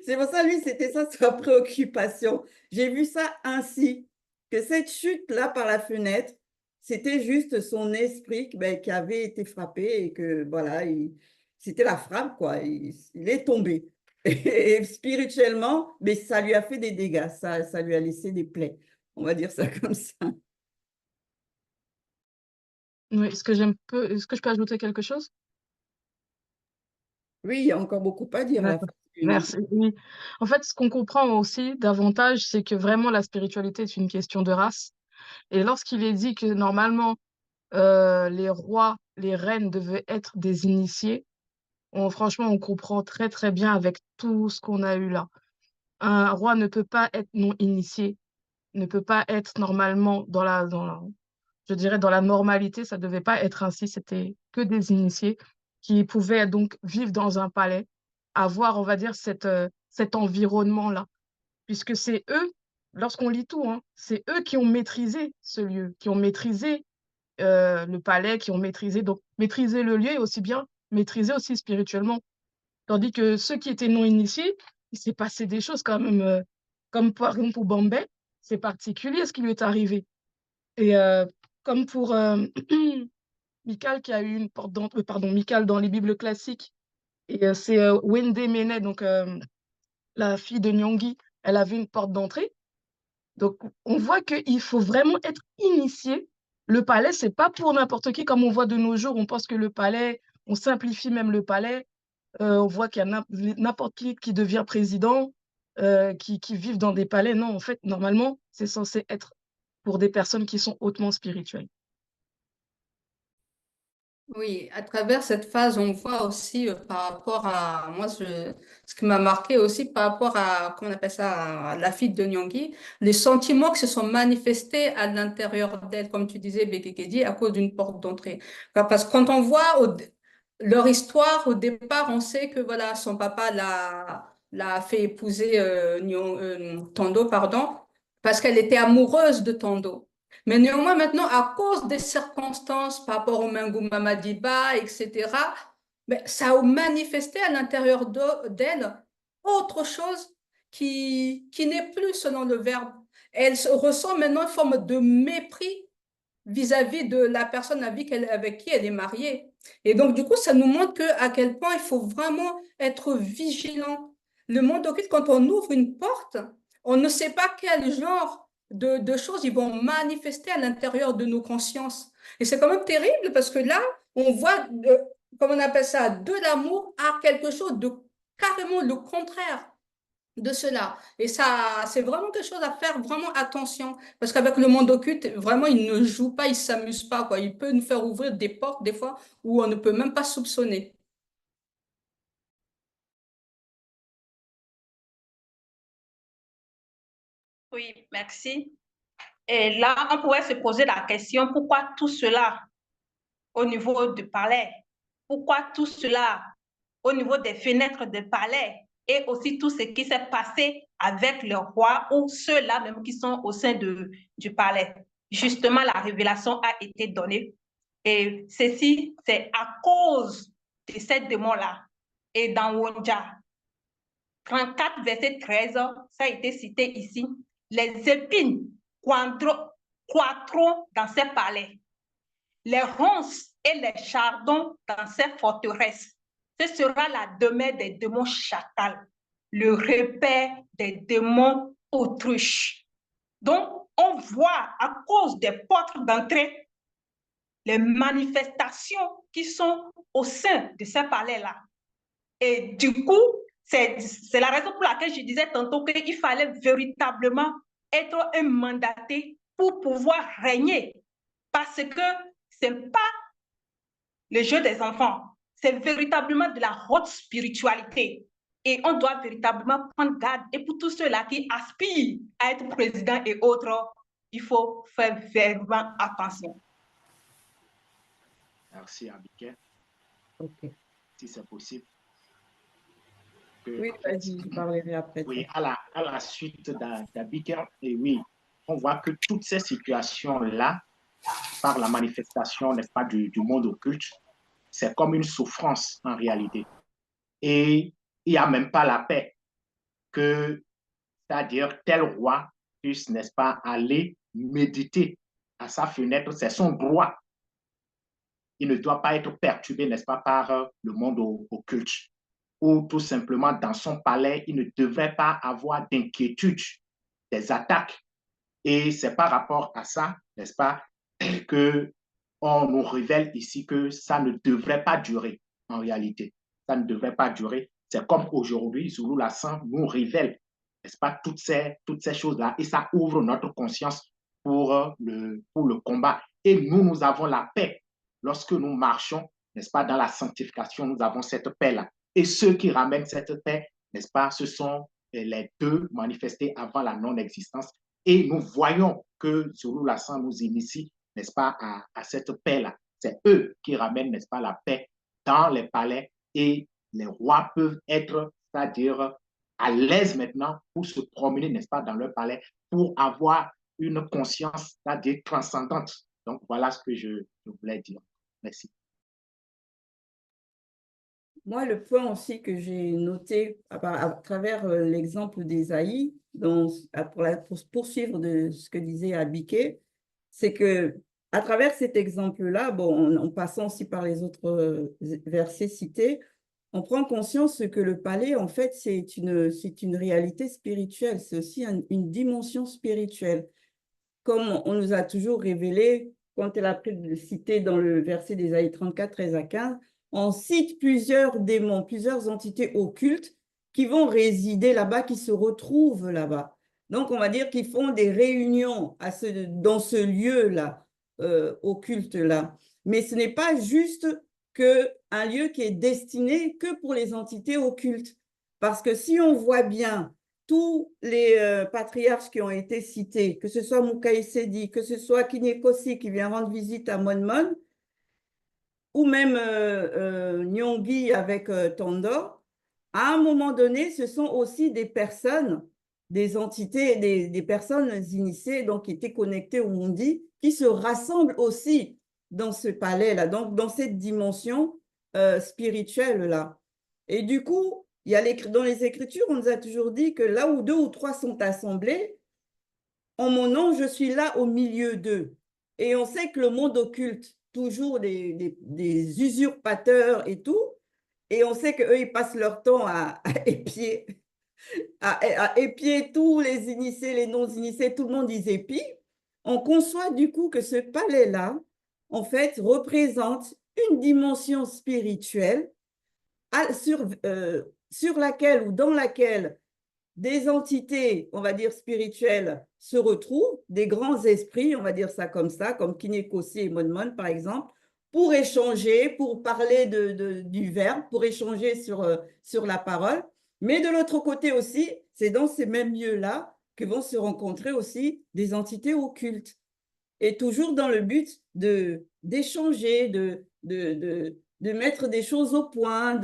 C'est pour ça, lui, c'était ça sa préoccupation. J'ai vu ça ainsi, que cette chute-là par la fenêtre, c'était juste son esprit qui avait été frappé et que, voilà, c'était la frappe, quoi. Il est tombé. Et spirituellement, mais ça lui a fait des dégâts, ça lui a laissé des plaies. On va dire ça comme ça. Oui, est-ce que je peux ajouter quelque chose? Oui, il y a encore beaucoup à dire là. Merci. Oui. En fait, ce qu'on comprend aussi davantage, c'est que vraiment la spiritualité est une question de race. Et lorsqu'il est dit que normalement, les rois, les reines devaient être des initiés, franchement, on comprend très très bien avec tout ce qu'on a eu là. Un roi ne peut pas être non initié. ne peut pas être normalement je dirais dans la normalité, ça ne devait pas être ainsi, c'était que des initiés qui pouvaient donc vivre dans un palais, avoir, on va dire, cet environnement-là, puisque c'est eux, lorsqu'on lit tout, hein, c'est eux qui ont maîtrisé ce lieu, qui ont maîtrisé le palais, qui ont maîtrisé, donc maîtriser le lieu et aussi bien maîtriser aussi spirituellement. Tandis que ceux qui étaient non initiés, il s'est passé des choses quand même, comme par exemple pour Bambé, c'est particulier ce qui lui est arrivé. Et comme pour Michal qui a eu une porte d'entrée, pardon, Michal dans les Bibles classiques, et c'est Wende Mene, donc la fille de Nyong'i, elle avait une porte d'entrée. Donc on voit qu'il faut vraiment être initié. Le palais, c'est pas pour n'importe qui, comme on voit de nos jours, on pense que le palais, on simplifie même le palais. On voit qu'il y a n'importe qui devient président, qui vivent dans des palais. Non, en fait, normalement, c'est censé être pour des personnes qui sont hautement spirituelles. Oui, à travers cette phase, on voit aussi par rapport à moi, ce qui m'a marqué aussi par rapport à, comment on appelle ça, à la fille de Nyong'i, les sentiments qui se sont manifestés à l'intérieur d'elle, comme tu disais, Bekekedi, à cause d'une porte d'entrée. Parce que quand on voit leur histoire, au départ, on sait que voilà, son papa l'a fait épouser Tondo, pardon, parce qu'elle était amoureuse de Tondo. Mais néanmoins, maintenant, à cause des circonstances par rapport au Mengou Mamadiba, etc., ben, ça a manifesté à l'intérieur d'elle autre chose qui n'est plus selon le verbe. Elle ressent maintenant une forme de mépris vis-à-vis de la personne avec qui elle est mariée. Et donc, du coup, ça nous montre à quel point il faut vraiment être vigilant. Le monde occulte, quand on ouvre une porte, on ne sait pas quel genre de choses ils vont manifester à l'intérieur de nos consciences. Et c'est quand même terrible parce que là, on voit, comme on appelle ça, de l'amour à quelque chose de carrément le contraire de cela. Et ça, c'est vraiment quelque chose à faire vraiment attention. Parce qu'avec le monde occulte, vraiment, il ne joue pas, il ne s'amuse pas, quoi. Il peut nous faire ouvrir des portes, des fois, où on ne peut même pas soupçonner. Oui, merci. Et là, on pourrait se poser la question, pourquoi tout cela au niveau du palais? Pourquoi tout cela au niveau des fenêtres du palais? Et aussi tout ce qui s'est passé avec le roi ou ceux-là même qui sont au sein du palais. Justement, la révélation a été donnée. Et ceci, c'est à cause de cette démon-là. Et dans Wonja 34, verset 13, ça a été cité ici. Les épines croîtront dans ces palais, les ronces et les chardons dans ces forteresses. Ce sera la demeure des démons chacals, le repère des démons autruches. Donc, on voit à cause des portes d'entrée les manifestations qui sont au sein de ces palais-là. Et du coup, c'est la raison pour laquelle je disais tantôt qu'il fallait véritablement être un mandaté pour pouvoir régner. Parce que ce n'est pas le jeu des enfants, c'est véritablement de la haute spiritualité. Et on doit véritablement prendre garde. Et pour tous ceux-là qui aspirent à être président et autres, il faut faire vraiment attention. Merci, Abigail. Ok. Si c'est possible. Oui, vas-y, je parlerai après. Oui, à la suite d'Abigail, et oui, on voit que toutes ces situations-là, par la manifestation, n'est-ce pas, du monde occulte, c'est comme une souffrance en réalité. Et il n'y a même pas la paix que, c'est-à-dire tel roi puisse, n'est-ce pas, aller méditer à sa fenêtre, c'est son droit. Il ne doit pas être perturbé, n'est-ce pas, par le monde occulte. Ou tout simplement dans son palais, il ne devrait pas avoir d'inquiétude, des attaques. Et c'est par rapport à ça, n'est-ce pas, que on nous révèle ici que ça ne devrait pas durer en réalité. Ça ne devrait pas durer. C'est comme aujourd'hui, Zulu Lassan nous révèle, n'est-ce pas, toutes ces choses-là. Et ça ouvre notre conscience pour le combat. Et nous avons la paix. Lorsque nous marchons, n'est-ce pas, dans la sanctification, nous avons cette paix-là. Et ceux qui ramènent cette paix, n'est-ce pas, ce sont les deux manifestés avant la non-existence. Et nous voyons que Zulu Lassan nous initie, n'est-ce pas, à cette paix-là. C'est eux qui ramènent, n'est-ce pas, la paix dans les palais et les rois peuvent être, c'est-à-dire à l'aise maintenant pour se promener, n'est-ce pas, dans leur palais, pour avoir une conscience, c'est-à-dire transcendante. Donc, voilà ce que je voulais dire. Merci. Moi, le point aussi que j'ai noté à travers l'exemple d'Esaïe, pour poursuivre de ce que disait Abike, c'est que à travers cet exemple-là, bon, en passant aussi par les autres versets cités, on prend conscience que le palais, en fait, c'est une réalité spirituelle, c'est aussi une dimension spirituelle. Comme on nous a toujours révélé, quand elle a cité dans le verset d'Ésaïe 34, 13 à 15, on cite plusieurs démons, plusieurs entités occultes qui vont résider là-bas, qui se retrouvent là-bas. Donc, on va dire qu'ils font des réunions dans ce lieu-là, occulte-là. Mais ce n'est pas juste un lieu qui est destiné que pour les entités occultes. Parce que si on voit bien tous les patriarches qui ont été cités, que ce soit Mukai Sedi, que ce soit Kinekosi qui vient rendre visite à Monmon, ou même Nyonggi avec Tondor, à un moment donné, ce sont aussi des personnes, des entités, des personnes initiées, donc qui étaient connectées au Mundi, qui se rassemblent aussi dans ce palais-là, donc dans cette dimension spirituelle-là. Et du coup, dans les Écritures, on nous a toujours dit que là où 2 ou 3 sont assemblés, en mon nom, je suis là au milieu d'eux. Et on sait que le monde occulte toujours des usurpateurs et tout, et on sait qu'eux, ils passent leur temps à épier tous les initiés, les non-initiés, tout le monde y épie. On conçoit du coup que ce palais-là, en fait, représente une dimension spirituelle sur laquelle ou dans laquelle des entités, on va dire spirituelles, se retrouvent, des grands esprits, on va dire ça comme ça, comme Kinekosi et Monmon par exemple, pour échanger, pour parler du verbe, pour échanger sur la parole. Mais de l'autre côté aussi, c'est dans ces mêmes lieux-là que vont se rencontrer aussi des entités occultes. Et toujours dans le but d'échanger, de mettre des choses au point,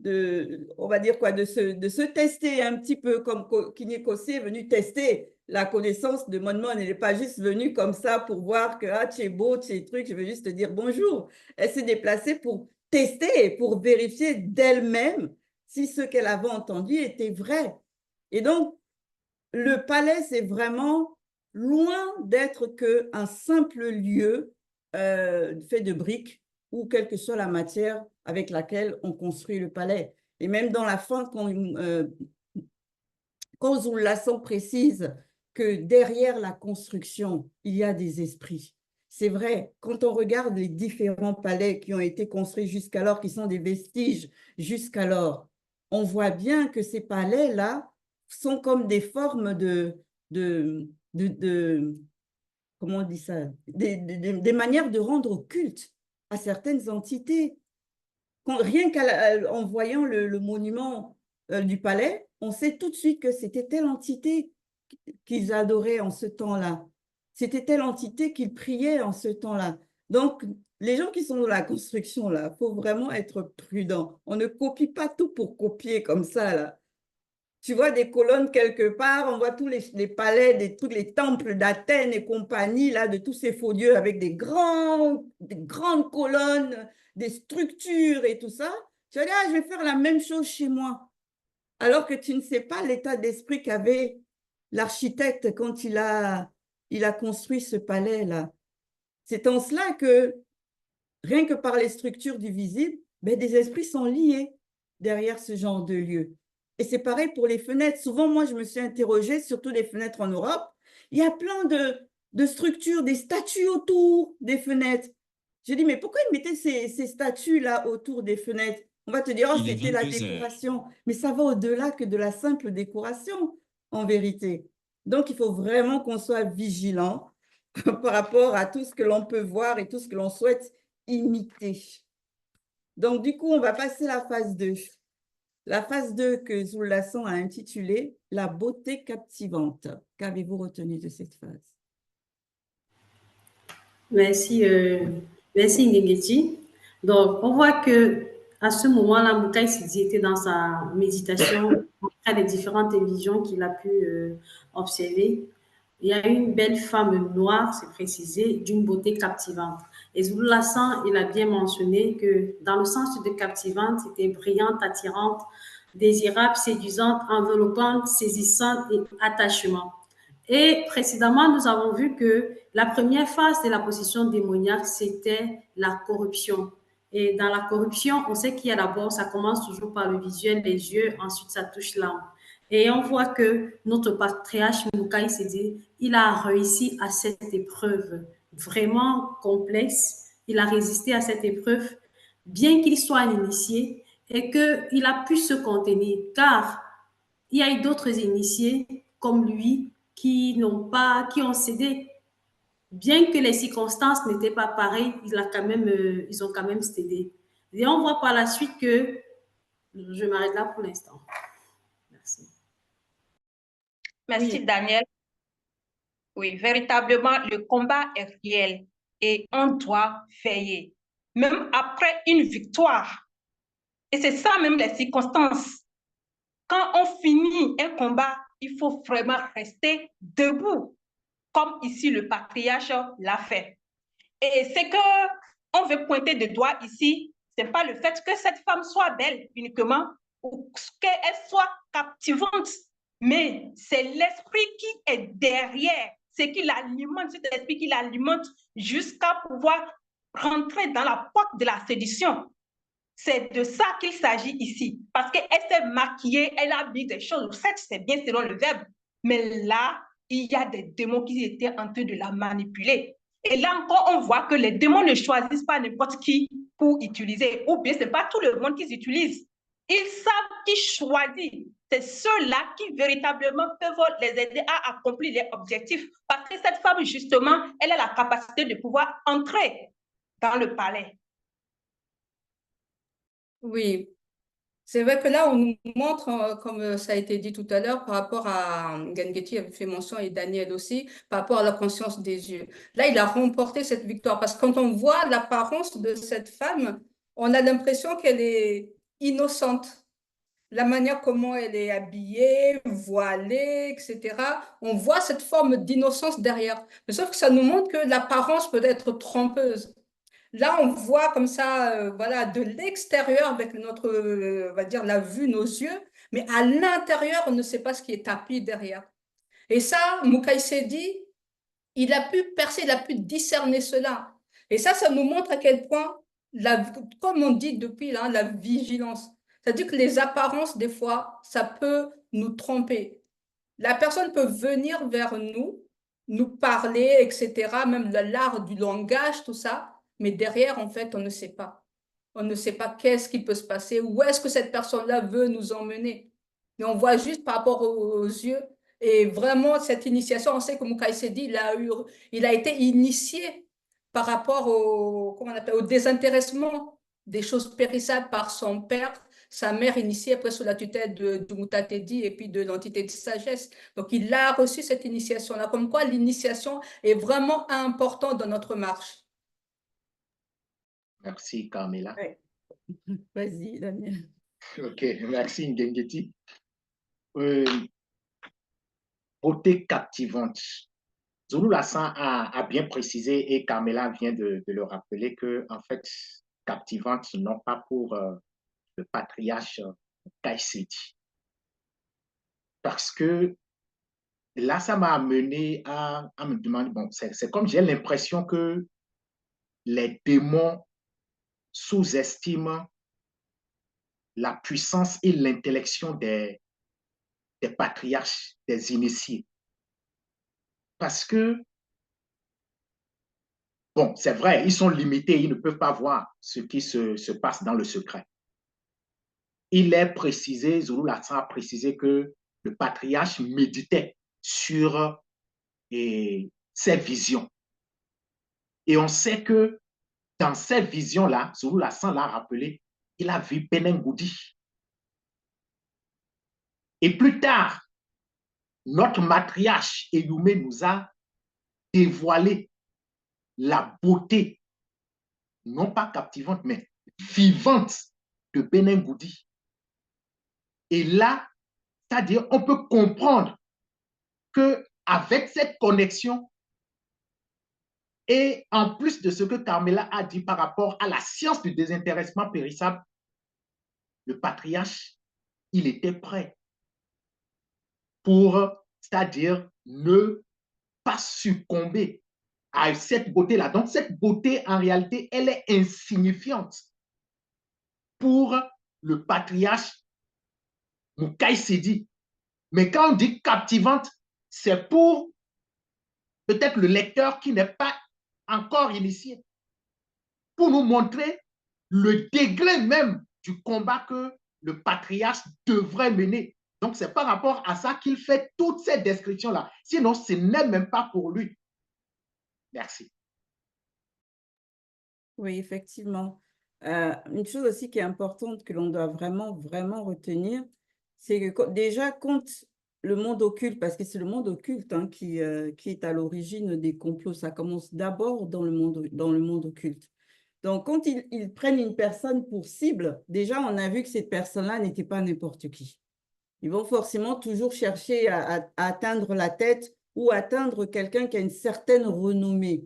on va dire quoi, de se tester un petit peu, comme Kinekosi est venu tester la connaissance de Monmon. Elle n'est pas juste venue comme ça pour voir que tu es beau, tu es truc, je veux juste te dire bonjour. Elle s'est déplacée pour tester, pour vérifier d'elle-même si ce qu'elle avait entendu était vrai. Et donc, le palais, c'est vraiment loin d'être qu'un simple lieu fait de briques ou quelle que soit la matière avec laquelle on construit le palais. Et même dans la fin, quand Zulu Lassan précise que derrière la construction, il y a des esprits. C'est vrai, quand on regarde les différents palais qui ont été construits jusqu'alors, qui sont des vestiges jusqu'alors, on voit bien que ces palais-là sont comme des formes comment on dit ça, des manières de rendre culte à certaines entités. Rien qu'en voyant le monument du palais, on sait tout de suite que c'était telle entité qu'ils adoraient en ce temps-là. C'était telle entité qu'ils priaient en ce temps-là. Donc, les gens qui sont dans la construction, là, il faut vraiment être prudent. On ne copie pas tout pour copier comme ça, là. Tu vois des colonnes quelque part, on voit tous les palais, tous les temples d'Athènes et compagnie, là, de tous ces faux dieux avec des grandes colonnes, des structures et tout ça. Tu vas dire, je vais faire la même chose chez moi. Alors que tu ne sais pas l'état d'esprit qu'avait l'architecte quand il a construit ce palais-là. C'est en cela que, rien que par les structures du visible, des esprits sont liés derrière ce genre de lieu. Et c'est pareil pour les fenêtres. Souvent, moi, je me suis interrogée, surtout les fenêtres en Europe. Il y a plein de structures, des statues autour des fenêtres. Je dis, mais pourquoi ils mettaient ces statues-là autour des fenêtres? On va te dire, oh, c'était la décoration. Mais ça va au-delà que de la simple décoration, en vérité. Donc, il faut vraiment qu'on soit vigilant par rapport à tout ce que l'on peut voir et tout ce que l'on souhaite imiter. Donc, du coup, on va passer à la phase 2. La phase 2 que Zoulasson a intitulée « La beauté captivante ». Qu'avez-vous retenu de cette phase? Merci, merci Ngengeti. Donc, on voit que à ce moment-là, Mukai Sidi était dans sa méditation, après les différentes visions qu'il a pu observer. Il y a une belle femme noire, c'est précisé, d'une beauté captivante. Et Zoulassan, il a bien mentionné que dans le sens de captivante, c'était brillante, attirante, désirable, séduisante, enveloppante, saisissante et attachement. Et précédemment, nous avons vu que la première phase de la possession démoniaque, c'était la corruption. Et dans la corruption, on sait qu'il y a d'abord, ça commence toujours par le visuel, les yeux, ensuite ça touche l'âme. Et on voit que notre patriarche Mukai Sidi, il a réussi à cette épreuve vraiment complexe. Il a résisté à cette épreuve, bien qu'il soit un initié, et qu'il a pu se contenir, car il y a eu d'autres initiés comme lui qui ont cédé. Bien que les circonstances n'étaient pas pareilles, ils ont quand même cédé. Et on voit par la suite que, je m'arrête là pour l'instant. Merci. Merci, Oui. Daniel. Oui, véritablement, le combat est réel et on doit veiller, même après une victoire. Et c'est ça même les circonstances. Quand on finit un combat, il faut vraiment rester debout, comme ici le patriarche l'a fait. Et ce qu'on veut pointer de doigt ici, ce n'est pas le fait que cette femme soit belle uniquement ou qu'elle soit captivante, mais c'est l'esprit qui est derrière, ce qui l'alimente, cet esprit qui l'alimente jusqu'à pouvoir rentrer dans la porte de la séduction. C'est de ça qu'il s'agit ici. Parce qu'elle s'est maquillée, elle a mis des choses. Certes, c'est bien selon le verbe. Mais là, il y a des démons qui étaient en train de la manipuler. Et là encore, on voit que les démons ne choisissent pas n'importe qui pour utiliser. Ou bien, ce n'est pas tout le monde qu'ils utilisent. Ils savent qui choisit. C'est ceux-là qui véritablement peuvent les aider à accomplir leurs objectifs. Parce que cette femme, justement, elle a la capacité de pouvoir entrer dans le palais. Oui, c'est vrai que là, on nous montre, comme ça a été dit tout à l'heure, par rapport à Ngengeti avait fait mention et Daniel aussi, par rapport à la conscience des yeux. Là, il a remporté cette victoire parce que quand on voit l'apparence de cette femme, on a l'impression qu'elle est innocente. La manière comment elle est habillée, voilée, etc. On voit cette forme d'innocence derrière. Mais sauf que ça nous montre que l'apparence peut être trompeuse. Là, on voit comme ça, voilà, de l'extérieur avec notre, on va dire, la vue, nos yeux, mais à l'intérieur, on ne sait pas ce qui est tapis derrière. Et ça, Mukai Sedi, il a pu percer, il a pu discerner cela. Et ça nous montre à quel point, comme on dit depuis là, la vigilance. C'est-à-dire que les apparences, des fois, ça peut nous tromper. La personne peut venir vers nous parler, etc., même l'art du langage, tout ça, mais derrière, en fait, on ne sait pas. On ne sait pas qu'est-ce qui peut se passer, où est-ce que cette personne-là veut nous emmener. Mais on voit juste par rapport aux yeux. Et vraiment, cette initiation, on sait que Mukai Sedi, il a été initié par rapport au désintéressement des choses périssables par son père, sa mère initiée après sous la tutelle de Mutatedi et puis de l'entité de sagesse. Donc, il a reçu cette initiation-là. Comme quoi, l'initiation est vraiment importante dans notre marche. Merci, Carmela. Ouais. Vas-y, Daniel. OK, merci, Ngengeti. Beauté captivante. Zouloulassan a bien précisé et Carmela vient de le rappeler que, en fait, captivante, non pas pour le patriarche Mukai Sedi. Parce que là, ça m'a amené à me demander, bon, c'est comme j'ai l'impression que les démons sous-estiment la puissance et l'intellection des patriarches, des initiés. Parce que, bon, c'est vrai, ils sont limités, ils ne peuvent pas voir ce qui se passe dans le secret. Il est précisé, Zouloulassan a précisé que le patriarche méditait sur ses visions. Et on sait que dans ces visions-là, Zouloulassan l'a rappelé, il a vu Benengoudi. Et plus tard, notre matriarche Eyoumé nous a dévoilé la beauté, non pas captivante, mais vivante de Benin Goudi. Et là, c'est-à-dire, on peut comprendre qu'avec cette connexion, et en plus de ce que Carmela a dit par rapport à la science du désintéressement périssable, le patriarche, il était prêt pour, c'est-à-dire, ne pas succomber à cette beauté-là. Donc, cette beauté, en réalité, elle est insignifiante pour le patriarche Moukaï Sidi. Mais quand on dit captivante, c'est pour peut-être le lecteur qui n'est pas encore initié, pour nous montrer le degré même du combat que le patriarche devrait mener. Donc, c'est par rapport à ça qu'il fait toute cette description-là. Sinon, ce n'est même pas pour lui. Merci. Oui, effectivement. Une chose aussi qui est importante que l'on doit vraiment, vraiment retenir, c'est que déjà, quand le monde occulte, parce que c'est le monde occulte hein, qui est à l'origine des complots, ça commence d'abord dans le monde occulte. Donc, quand ils prennent une personne pour cible, déjà, on a vu que cette personne-là n'était pas n'importe qui. Ils vont forcément toujours chercher à atteindre la tête ou atteindre quelqu'un qui a une certaine renommée.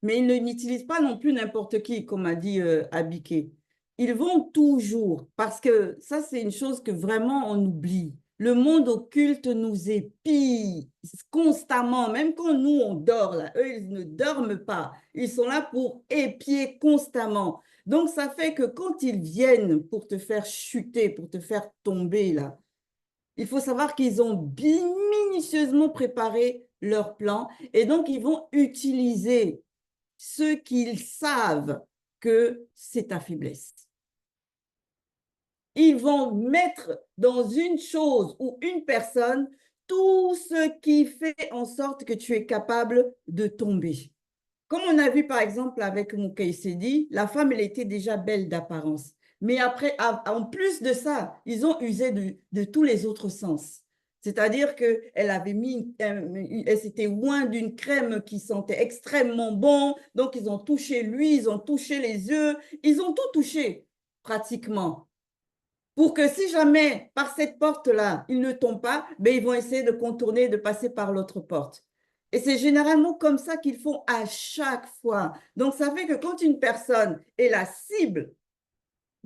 Mais ils n'utilisent pas non plus n'importe qui, comme a dit Abiké. Ils vont toujours, parce que ça, c'est une chose que vraiment on oublie. Le monde occulte nous épie constamment, même quand nous, on dort, là, eux, ils ne dorment pas. Ils sont là pour épier constamment. Donc, ça fait que quand ils viennent pour te faire chuter, pour te faire tomber, là, il faut savoir qu'ils ont minutieusement préparé leur plan et donc ils vont utiliser ce qu'ils savent que c'est ta faiblesse. Ils vont mettre dans une chose ou une personne tout ce qui fait en sorte que tu es capable de tomber. Comme on a vu par exemple avec Moukaï Sidi, la femme, elle était déjà belle d'apparence. Mais après, en plus de ça, ils ont usé de tous les autres sens. C'est-à-dire qu'elle avait mis, elle s'était oint d'une crème qui sentait extrêmement bon. Donc, ils ont touché lui, ils ont touché les yeux, ils ont tout touché pratiquement. Pour que si jamais par cette porte-là, ils ne tombent pas, ben, ils vont essayer de contourner, de passer par l'autre porte. Et c'est généralement comme ça qu'ils font à chaque fois. Donc, ça fait que quand une personne est la cible,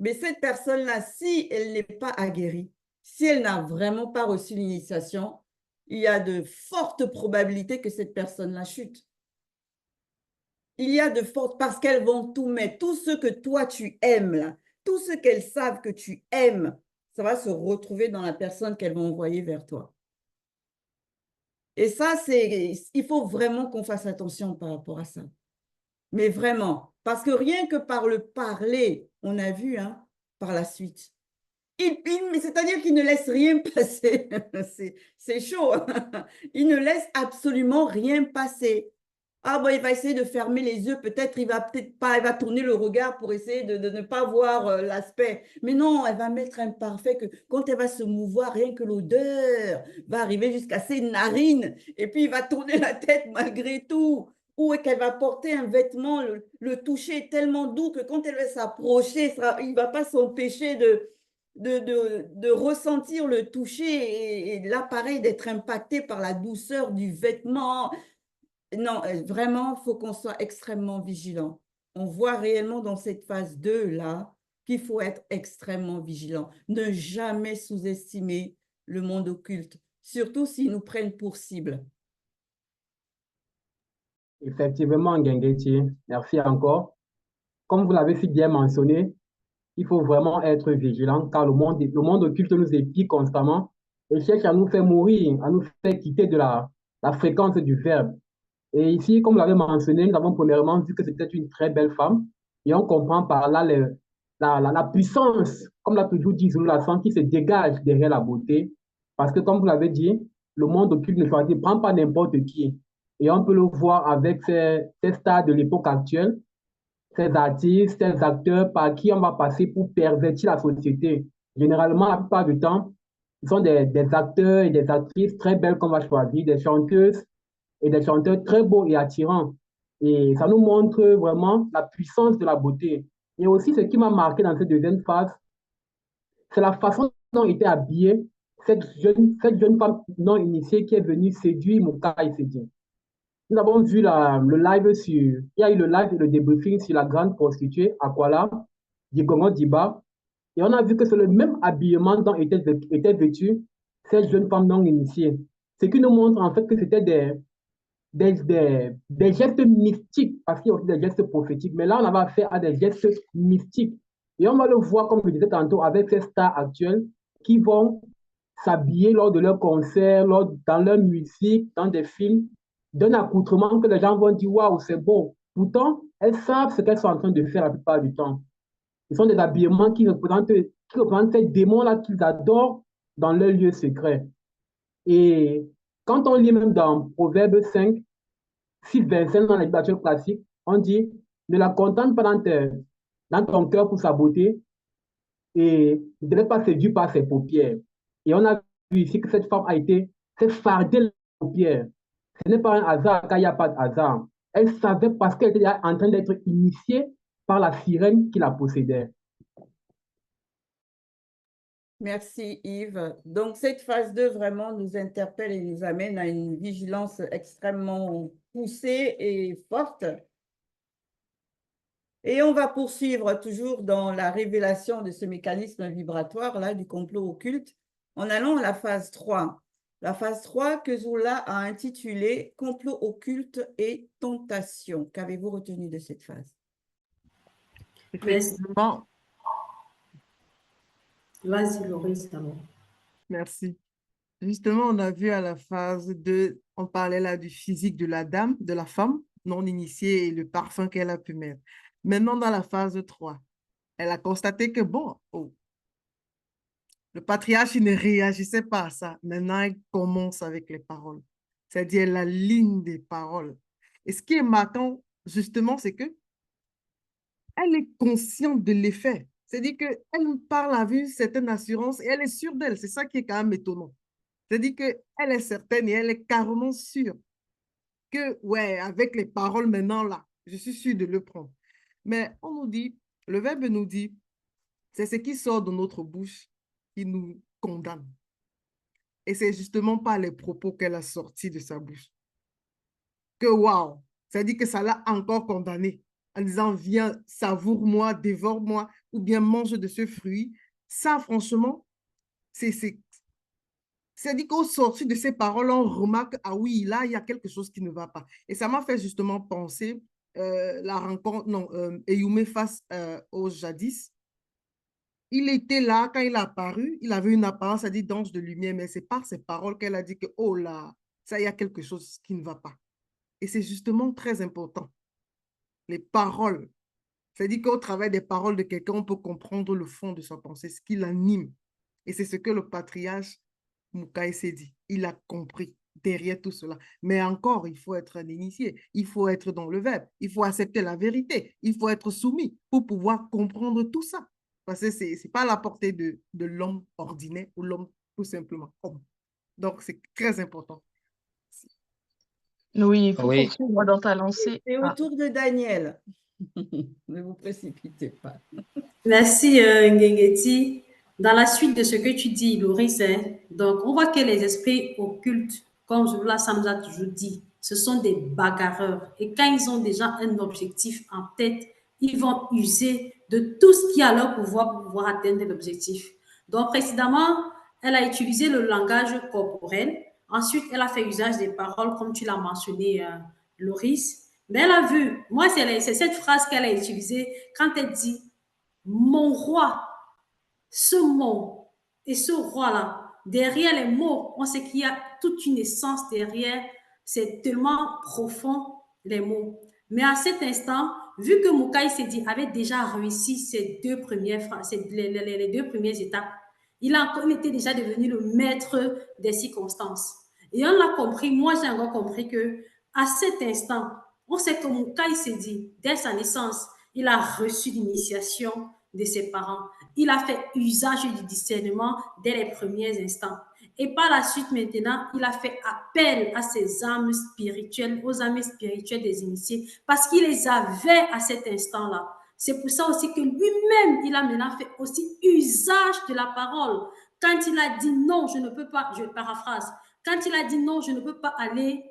mais cette personne-là, si elle n'est pas aguerrie, si elle n'a vraiment pas reçu l'initiation, il y a de fortes probabilités que cette personne-là chute. Il y a de fortes, parce qu'elles vont tout mettre, tout ce que toi tu aimes là, tout ce qu'elles savent que tu aimes, ça va se retrouver dans la personne qu'elles vont envoyer vers toi. Et ça, il faut vraiment qu'on fasse attention par rapport à ça. Mais vraiment, parce que rien que par le parler, on a vu hein, par la suite. C'est-à-dire qu'il ne laisse rien passer. C'est chaud. Il ne laisse absolument rien passer. Ah bon, il va essayer de fermer les yeux, peut-être pas, il va tourner le regard pour essayer de ne pas voir l'aspect. Mais non, elle va mettre un parfait que quand elle va se mouvoir, rien que l'odeur va arriver jusqu'à ses narines. Et puis, il va tourner la tête malgré tout. Ou qu'elle va porter un vêtement, le toucher est tellement doux que quand elle va s'approcher, il ne va pas s'empêcher de ressentir le toucher et l'appareil d'être impacté par la douceur du vêtement. Non, vraiment, il faut qu'on soit extrêmement vigilant. On voit réellement dans cette phase 2 là qu'il faut être extrêmement vigilant. Ne jamais sous-estimer le monde occulte, surtout s'ils nous prennent pour cible. Effectivement, Nguengeti, merci encore. Comme vous l'avez si bien mentionné, il faut vraiment être vigilant car le monde occulte nous épie constamment et cherche à nous faire mourir, à nous faire quitter de la fréquence du verbe. Et ici, comme vous l'avez mentionné, nous avons premièrement vu que c'était une très belle femme et on comprend par là la puissance, comme l'a toujours dit Zulu Lasson, qui se dégage derrière la beauté. Parce que comme vous l'avez dit, le monde occulte ne prend pas n'importe qui. Et on peut le voir avec ces stars de l'époque actuelle, ces artistes, ces acteurs par qui on va passer pour pervertir la société. Généralement, la plupart du temps, Ils sont des acteurs et des actrices très belles qu'on va choisir, des chanteuses et des chanteurs très beaux et attirants. Et ça nous montre vraiment la puissance de la beauté. Et aussi, ce qui m'a marqué dans cette deuxième phase, c'est la façon dont était habillée cette jeune femme non initiée qui est venue séduire Mukai Sedi. Nous avons vu le live il y a eu le live et le débriefing sur la grande prostituée Akwala, Digongo Diba, et on a vu que c'est le même habillement dont était vêtue cette jeune femme non initiée. Ce qui nous montre en fait que c'était des gestes mystiques, parce qu'il y a aussi des gestes prophétiques, mais là on avait affaire à des gestes mystiques. Et on va le voir, comme je disais tantôt, avec ces stars actuelles qui vont s'habiller lors de leurs concerts, dans leur musique, dans des films, d'un accoutrement que les gens vont dire waouh, c'est beau. Pourtant, elles savent ce qu'elles sont en train de faire la plupart du temps. Ce sont des habillements qui représentent ces démons-là qu'ils adorent dans leur lieu secret. Et quand on lit même dans Proverbe 5, 6, 25 dans la littérature classique, on dit ne la contente pas dans ton cœur pour sa beauté et ne laisse pas séduire par ses paupières. Et on a vu ici que cette femme s'est fardée les paupières. Ce n'est pas un hasard car il n'y a pas de hasard. Elle savait parce qu'elle était en train d'être initiée par la sirène qui la possédait. Merci Yves. Donc cette phase 2 vraiment nous interpelle et nous amène à une vigilance extrêmement poussée et forte. Et on va poursuivre toujours dans la révélation de ce mécanisme vibratoire-là du complot occulte en allant à la phase 3. La phase 3 que Zoula a intitulée « Complot occulte et tentation ». Qu'avez-vous retenu de cette phase? Effectivement. Vas-y, Loris, d'abord. Merci. Justement, on a vu à la phase 2, on parlait là du physique de la dame, de la femme non initiée et le parfum qu'elle a pu mettre. Maintenant, dans la phase 3, elle a constaté que, bon, le patriarche, il ne réagissait pas à ça. Maintenant, elle commence avec les paroles. C'est-à-dire la ligne des paroles. Et ce qui est marquant, justement, c'est que elle est consciente de l'effet. C'est-à-dire qu'elle parle avec une certaine assurance et elle est sûre d'elle. C'est ça qui est quand même étonnant. C'est-à-dire qu'elle est certaine et elle est carrément sûre que, ouais, avec les paroles maintenant là, je suis sûre de le prendre. Mais on nous dit, le verbe nous dit, c'est ce qui sort de notre bouche qui nous condamne. Et c'est justement pas les propos qu'elle a sortis de sa bouche. Que waouh, c'est-à-dire que ça l'a encore condamné en disant, viens, savoure-moi, dévore-moi, ou bien mange de ce fruit. Ça, franchement, c'est-à-dire qu'au sortir de ces paroles, on remarque, ah oui, là, il y a quelque chose qui ne va pas. Et ça m'a fait justement penser la rencontre, Eyume face au jadis. Il était là, quand il a apparu, il avait une apparence, ça dit d'ange de lumière, mais c'est par ses paroles qu'elle a dit que, oh là, ça, il y a quelque chose qui ne va pas. Et c'est justement très important. Les paroles. C'est-à-dire qu'au travers des paroles de quelqu'un, on peut comprendre le fond de sa pensée, ce qui l'anime. Et c'est ce que le patriarche Mukai Sedi, il a compris derrière tout cela. Mais encore, il faut être un initié, il faut être dans le verbe, il faut accepter la vérité, il faut être soumis pour pouvoir comprendre tout ça. Parce que ce n'est pas à la portée de l'homme ordinaire ou l'homme tout simplement homme. Donc, c'est très important. Oui, il faut poursuivre dans ta lancée. C'est au tour de Daniel. Ne vous précipitez pas. Merci, Ngengeti. Dans la suite de ce que tu dis, Loris, donc on voit que les esprits occultes, comme Zoula nous a toujours dit, ce sont des bagarreurs. Et quand ils ont déjà un objectif en tête, ils vont user de tout ce qui est à leur pouvoir pour pouvoir atteindre l'objectif. Donc, précédemment, elle a utilisé le langage corporel. Ensuite, elle a fait usage des paroles, comme tu l'as mentionné, Loris. Mais elle a vu, moi, c'est cette phrase qu'elle a utilisée quand elle dit « Mon roi ». Ce mot et ce roi-là, derrière les mots, on sait qu'il y a toute une essence derrière. C'est tellement profond, les mots. Mais à cet instant, vu que Mukai Sedi avait déjà réussi ces deux premières les deux premières étapes, il était déjà devenu le maître des circonstances. Et on l'a compris, moi j'ai encore compris que à cet instant, on sait que Mukai Sedi, dès sa naissance, il a reçu l'initiation de ses parents. Il a fait usage du discernement dès les premiers instants. Et par la suite, maintenant, il a fait appel à ses âmes spirituelles, aux âmes spirituelles des initiés, parce qu'il les avait à cet instant-là. C'est pour ça aussi que lui-même, il a maintenant fait aussi usage de la parole. Quand il a dit non, je ne peux pas, je paraphrase, quand il a dit non, je ne peux pas aller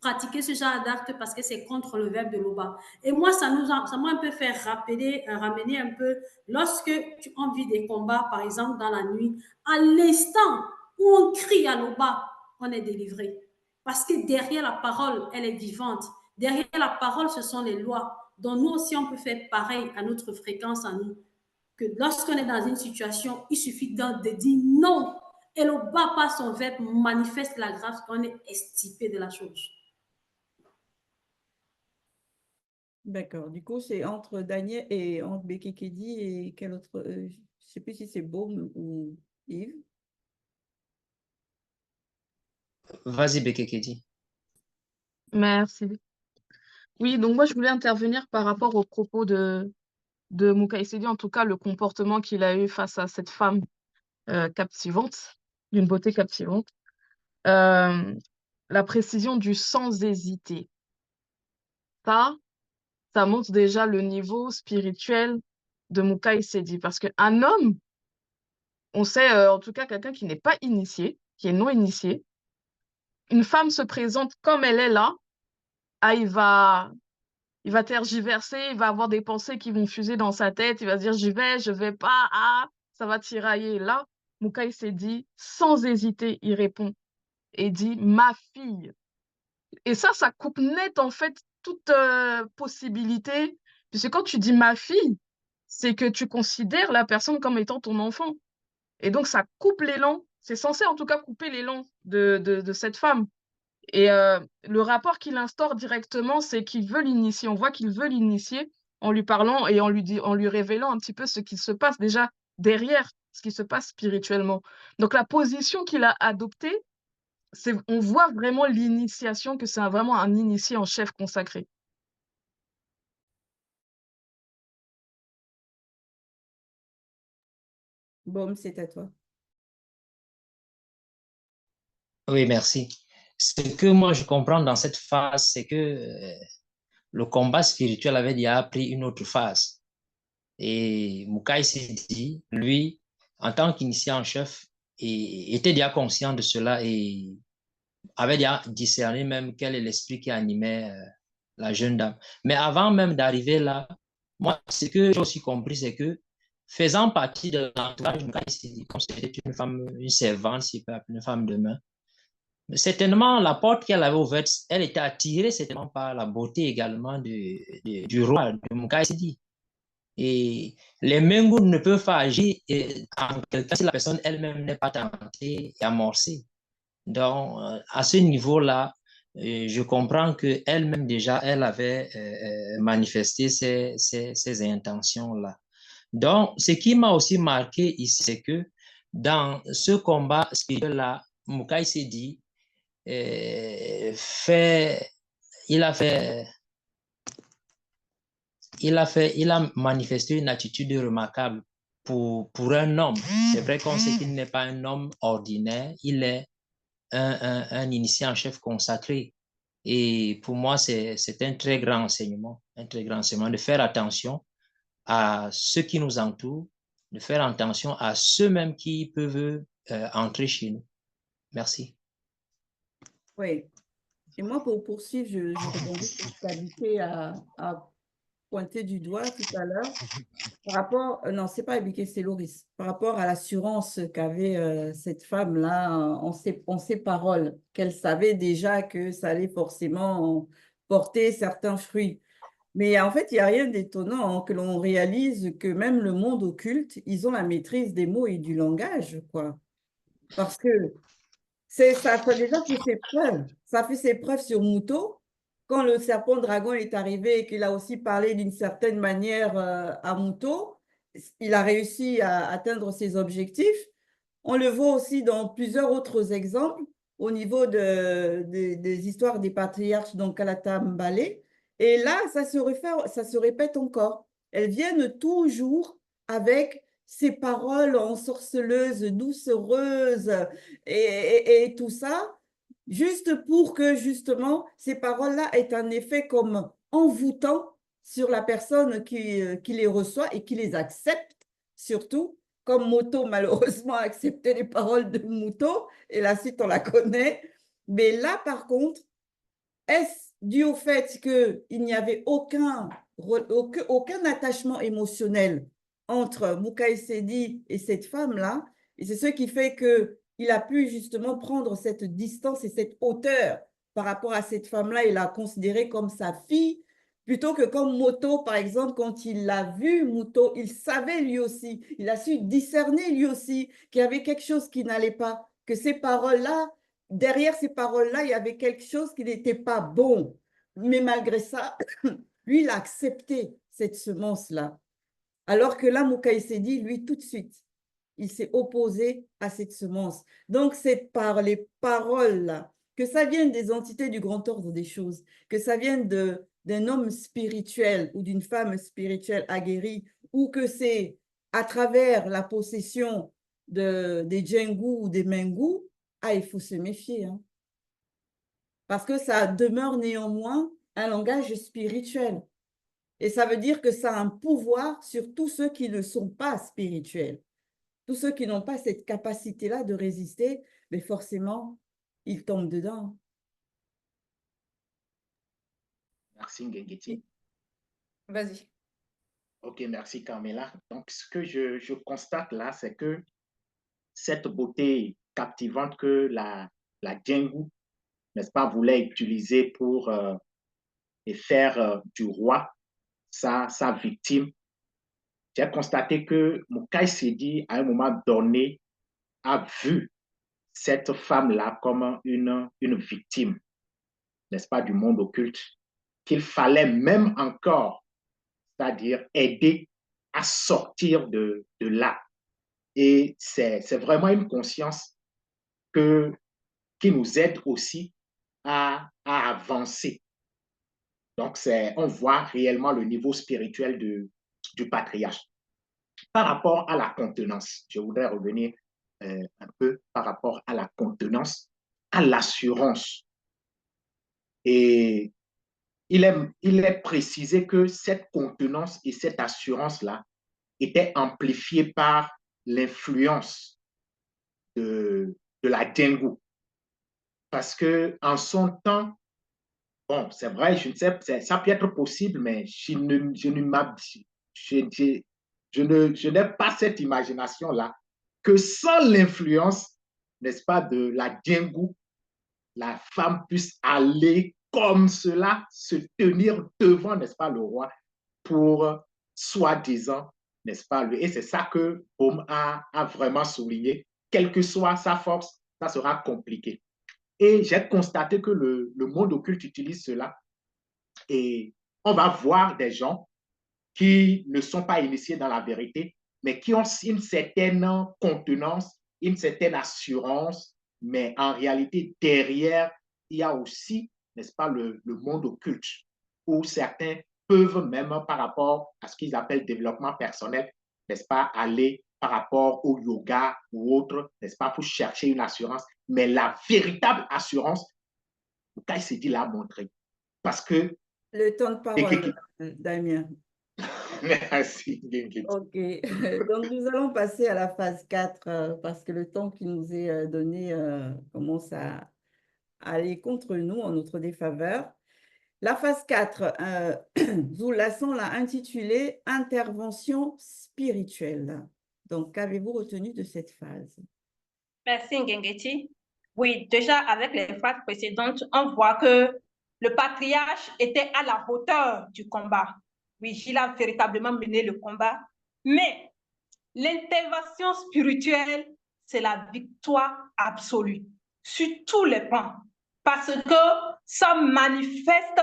pratiquer ce genre d'acte parce que c'est contre le verbe de l'Oba. Et moi, ça m'a un peu fait ramener un peu, lorsque on vit des combats, par exemple, dans la nuit, à l'instant où on crie à l'Oba, on est délivré. Parce que derrière la parole, elle est vivante. Derrière la parole, ce sont les lois. Donc, nous aussi, on peut faire pareil à notre fréquence à nous. Que lorsqu'on est dans une situation, il suffit de dire non. Et l'Oba, par son verbe, manifeste la grâce qu'on est extirpé de la chose. D'accord. Du coup, c'est entre Daniel et entre Bekekedi et quel autre, je ne sais plus si c'est Baume ou Yves. Vas-y, Bekekedi. Merci. Oui, donc moi, je voulais intervenir par rapport aux propos de Moukaï Sidi, en tout cas, le comportement qu'il a eu face à cette femme captivante, d'une beauté captivante. La précision du sans hésiter. Ça montre déjà le niveau spirituel de Moukaï Sidi. Parce qu'un homme, on sait en tout cas quelqu'un qui n'est pas initié, qui est non initié, une femme se présente comme elle est là, ah, il va tergiverser, il va avoir des pensées qui vont fuser dans sa tête, il va se dire je vais pas, ah, ça va tirailler. Là, Moukaï s'est dit, sans hésiter, il répond et dit ma fille. Et ça coupe net en fait toute possibilité, puisque quand tu dis ma fille, c'est que tu considères la personne comme étant ton enfant. Et donc ça coupe l'élan, c'est censé en tout cas couper l'élan de cette femme. Et le rapport qu'il instaure directement, c'est qu'il veut l'initier. On voit qu'il veut l'initier en lui parlant et en lui révélant un petit peu ce qui se passe déjà derrière, ce qui se passe spirituellement. Donc la position qu'il a adoptée, on voit vraiment l'initiation, que c'est vraiment un initié en chef consacré. Baume, c'est à toi. Oui, merci. Ce que moi je comprends dans cette phase, c'est que le combat spirituel avait déjà pris une autre phase. Et Moukaï s'est dit, lui, en tant qu'initié en chef, était déjà conscient de cela et avait déjà discerné même quel est l'esprit qui animait la jeune dame. Mais avant même d'arriver là, moi, ce que j'ai aussi compris, c'est que faisant partie de l'entourage de Moukaï s'est dit, comme c'était une femme, une servante, si peut appeler une femme de main, certainement, la porte qu'elle avait ouverte, elle était attirée certainement par la beauté également du roi, de Moukaï Sidi. Et les Mengus ne peuvent pas agir en quelqu'un si la personne elle-même n'est pas tentée et amorcée. Donc, à ce niveau-là, je comprends qu'elle-même déjà, elle avait manifesté ces intentions-là. Donc, ce qui m'a aussi marqué ici, c'est que dans ce combat spirituel-là, Moukaï Sidi, il a manifesté une attitude remarquable pour un homme. C'est vrai qu'on sait qu'il n'est pas un homme ordinaire, il est un initié en chef consacré. Et pour moi, c'est un très grand enseignement de faire attention à ceux qui nous entourent, de faire attention à ceux-mêmes qui peuvent entrer chez nous. Merci. Oui. Et moi, pour poursuivre, je rebondis sur ce qu'Abité a pointé du doigt tout à l'heure. Par rapport, non, c'est pas Abité, c'est Loris. Par rapport à l'assurance qu'avait cette femme-là en ses paroles, qu'elle savait déjà que ça allait forcément porter certains fruits. Mais en fait, il n'y a rien d'étonnant que l'on réalise que même le monde occulte, ils ont la maîtrise des mots et du langage, quoi. Parce que ça a déjà fait ses preuves. Ça a fait ses preuves sur Mouto. Quand le serpent dragon est arrivé et qu'il a aussi parlé d'une certaine manière à Mouto, il a réussi à atteindre ses objectifs. On le voit aussi dans plusieurs autres exemples au niveau des histoires des patriarches dans Kalata Mbale. Et là, ça se répète encore. Elles viennent toujours avec ces paroles ensorceleuses, doucereuses et tout ça, juste pour que justement ces paroles-là aient un effet comme envoûtant sur la personne qui les reçoit et qui les accepte, surtout, comme Moto malheureusement a accepté les paroles de Muto, et la suite on la connaît. Mais là, par contre, est-ce dû au fait qu'il n'y avait aucun attachement émotionnel entre Mukai Sedi et cette femme-là, et c'est ce qui fait qu'il a pu justement prendre cette distance et cette hauteur par rapport à cette femme-là et la considérer comme sa fille, plutôt que comme Moto, par exemple, quand il l'a vu, Muto, il savait lui aussi, il a su discerner lui aussi qu'il y avait quelque chose qui n'allait pas, que ces paroles-là, derrière ces paroles-là, il y avait quelque chose qui n'était pas bon. Mais malgré ça, lui, il a accepté cette semence-là. Alors que là, Mukai Sedi, lui, tout de suite, il s'est opposé à cette semence. Donc, c'est par les paroles-là, que ça vienne des entités du grand ordre des choses, que ça vienne d'un homme spirituel ou d'une femme spirituelle aguerrie, ou que c'est à travers la possession des Djengu ou des Mengu, il faut se méfier. Hein. Parce que ça demeure néanmoins un langage spirituel. Et ça veut dire que ça a un pouvoir sur tous ceux qui ne sont pas spirituels. Tous ceux qui n'ont pas cette capacité-là de résister, mais forcément, ils tombent dedans. Merci Ngengeti. Vas-y. Ok, merci Carmela. Donc, ce que je constate là, c'est que cette beauté captivante que la Djengu, n'est-ce pas, voulait utiliser pour faire du roi sa victime, j'ai constaté que Mukai Sedi, à un moment donné, a vu cette femme-là comme une victime, n'est-ce pas, du monde occulte, qu'il fallait même encore, c'est-à-dire aider à sortir de là. Et c'est vraiment une conscience qui nous aide aussi à avancer. Donc, on voit réellement le niveau spirituel du patriarche. Par rapport à la contenance, je voudrais revenir un peu par rapport à la contenance, à l'assurance. Et il est précisé que cette contenance et cette assurance-là étaient amplifiées par l'influence de la Djengu. Parce qu'en son temps, bon, c'est vrai, je ne sais, ça peut être possible, mais je n'ai pas cette imagination-là que sans l'influence, n'est-ce pas, de la Djengu, la femme puisse aller comme cela, se tenir devant, n'est-ce pas, le roi, pour soi-disant, n'est-ce pas, et c'est ça que Bohm a vraiment souligné, quelle que soit sa force, ça sera compliqué. Et j'ai constaté que le monde occulte utilise cela. Et on va voir des gens qui ne sont pas initiés dans la vérité, mais qui ont une certaine contenance, une certaine assurance, mais en réalité, derrière, il y a aussi, n'est-ce pas, le monde occulte, où certains peuvent même, par rapport à ce qu'ils appellent développement personnel, n'est-ce pas, aller par rapport au yoga ou autre, n'est-ce pas, pour chercher une assurance. Mais la véritable assurance, Mukai Sedi l'a montré. Parce que... Le temps de parole, Damien. Merci. Ok, donc nous allons passer à la phase 4 parce que le temps qui nous est donné commence à aller contre nous en notre défaveur. La phase 4, Zulasan l'a intitulée « Intervention spirituelle ». Donc, qu'avez-vous retenu de cette phase? Merci Ngengeti. Oui, déjà avec les phrases précédentes, on voit que le patriarche était à la hauteur du combat. Oui, il a véritablement mené le combat. Mais l'intervention spirituelle, c'est la victoire absolue sur tous les plans. Parce que ça manifeste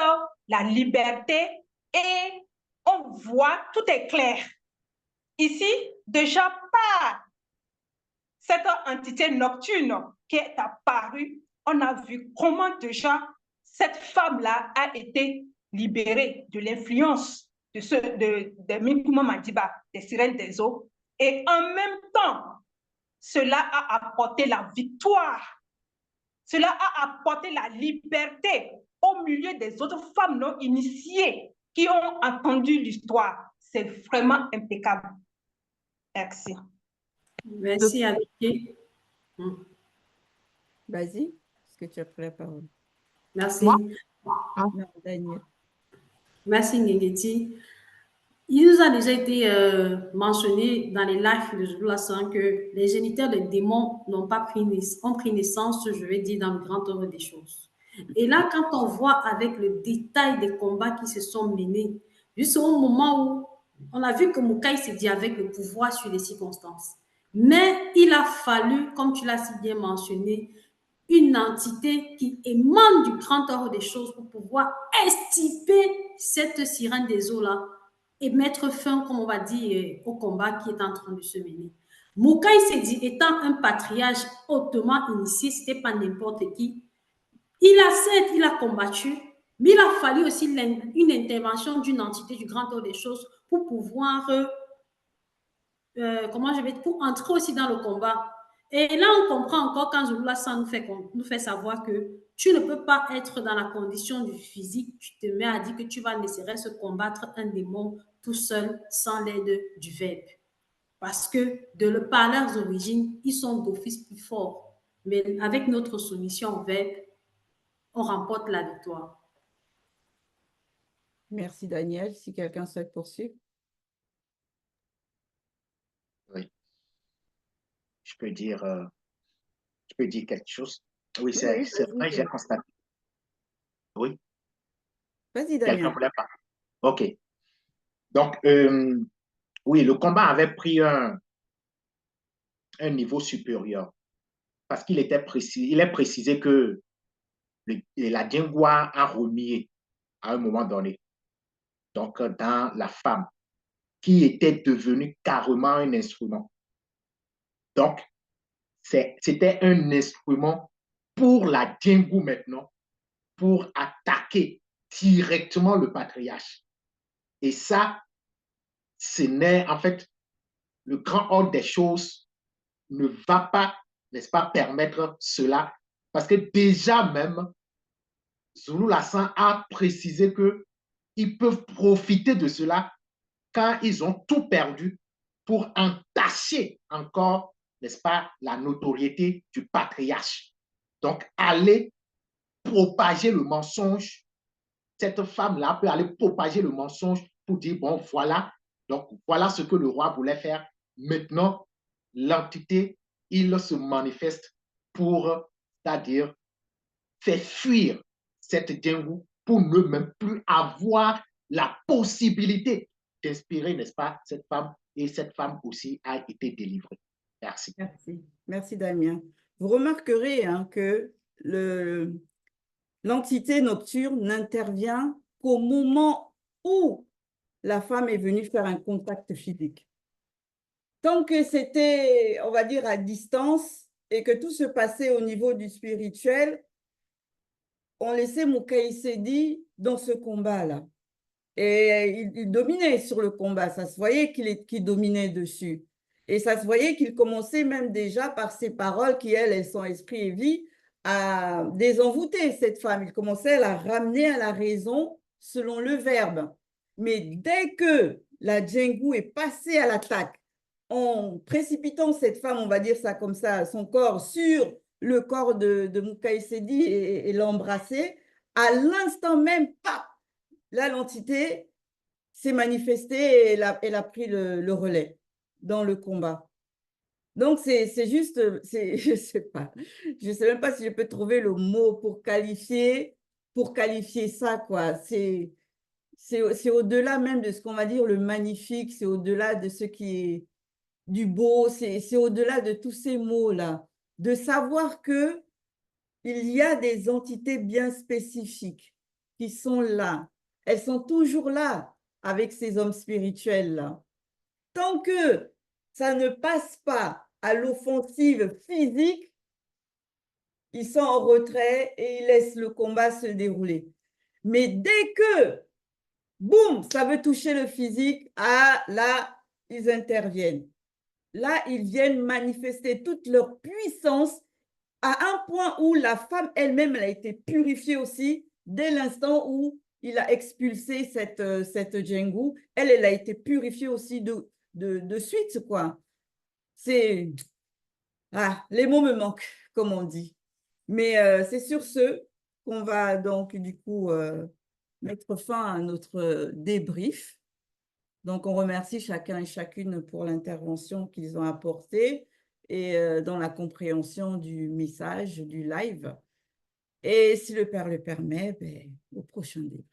la liberté et on voit, tout est clair. Ici, déjà par cette entité nocturne qui est apparue, on a vu comment déjà cette femme-là a été libérée de l'influence des Minkumo Madiba, des sirènes des eaux, et en même temps, cela a apporté la victoire. Cela a apporté la liberté au milieu des autres femmes non initiées qui ont entendu l'histoire. C'est vraiment impeccable. Merci. Merci, Aliké. Vas-y, est-ce que tu as pris la parole? Merci. Non, Daniel. Merci, Ngengeti. Il nous a déjà été mentionné dans les lives de Zulu Lassan que les géniteurs des démons ont pris naissance, je vais dire, dans le grand ordre des choses. Et là, quand on voit avec le détail des combats qui se sont menés, jusqu'au moment où on a vu que Mukai s'est dit avec le pouvoir sur les circonstances. Mais il a fallu, comme tu l'as si bien mentionné, une entité qui émane du grand ordre des choses pour pouvoir extirper cette sirène des eaux-là et mettre fin, comme on va dire, au combat qui est en train de se mener. Mukai Sedi étant un patriarche hautement initié, ce n'était pas n'importe qui. Il a combattu, mais il a fallu aussi une intervention d'une entité du grand ordre des choses pour pouvoir, pour entrer aussi dans le combat. Et là, on comprend encore quand Zulu Lassan nous fait savoir que tu ne peux pas être dans la condition du physique, tu te mets à dire que tu vas ne serait-ce combattre un démon tout seul, sans l'aide du verbe. Parce que par leurs origines, ils sont d'office plus forts. Mais avec notre soumission au verbe, on remporte la victoire. Merci, Daniel. Si quelqu'un souhaite poursuivre. Oui. Je peux dire quelque chose. Oui, c'est vrai, j'ai constaté. Oui. Vas-y, Daniel. Quelqu'un voulait pas. OK. Donc, oui, le combat avait pris un niveau supérieur parce qu'il était précis. Il est précisé que la Djengwa a remis à un moment donné, donc dans la femme, qui était devenue carrément un instrument. Donc, c'était un instrument pour la Djengu maintenant, pour attaquer directement le patriarche. Et ça, ce n'est en fait, le grand ordre des choses ne va pas, n'est-ce pas, permettre cela. Parce que déjà même, Zulu Lassan a précisé qu'ils peuvent profiter de cela quand ils ont tout perdu pour entacher encore, n'est-ce pas, la notoriété du patriarche. Donc, aller propager le mensonge. Cette femme-là peut aller propager le mensonge pour dire, bon, voilà, donc voilà ce que le roi voulait faire. Maintenant, l'entité, il se manifeste pour, c'est-à-dire, faire fuir cette Djengu pour ne même plus avoir la possibilité d'inspirer, n'est-ce pas, cette femme. Et cette femme aussi a été délivrée. Merci. Merci. Merci, Damien. Vous remarquerez hein, que l'entité nocturne n'intervient qu'au moment où la femme est venue faire un contact physique. Tant que c'était, on va dire, à distance et que tout se passait au niveau du spirituel, on laissait Mukai Sedi dans ce combat-là. Et il dominait sur le combat. Ça se voyait qu'il dominait dessus. Et ça se voyait qu'il commençait même déjà par ses paroles qui, elles sont esprit et vie, à désenvoûter cette femme. Il commençait à la ramener à la raison selon le verbe. Mais dès que la Djengu est passée à l'attaque, en précipitant cette femme, on va dire ça comme ça, son corps sur le corps de Mukai Sedi et l'embrasser, à l'instant même, paf, là, l'entité s'est manifestée et elle a pris le relais dans le combat. Donc, c'est juste, je sais même pas si je peux trouver le mot pour qualifier ça, quoi. C'est au-delà même de ce qu'on va dire le magnifique, c'est au-delà de ce qui est du beau, c'est au-delà de tous ces mots-là. De savoir que il y a des entités bien spécifiques qui sont là. Elles sont toujours là avec ces hommes spirituels-là. Tant que ça ne passe pas à l'offensive physique, ils sont en retrait et ils laissent le combat se dérouler. Mais dès que boum, ça veut toucher le physique. Ah, là, ils interviennent. Là, ils viennent manifester toute leur puissance à un point où la femme elle-même elle a été purifiée aussi dès l'instant où il a expulsé cette Djengu. Elle a été purifiée aussi de suite, quoi. C'est... Ah, les mots me manquent, comme on dit. Mais c'est sur ce qu'on va donc, du coup, mettre fin à notre débrief. Donc, on remercie chacun et chacune pour l'intervention qu'ils ont apportée et dans la compréhension du message, du live. Et si le Père le permet, ben, au prochain débrief.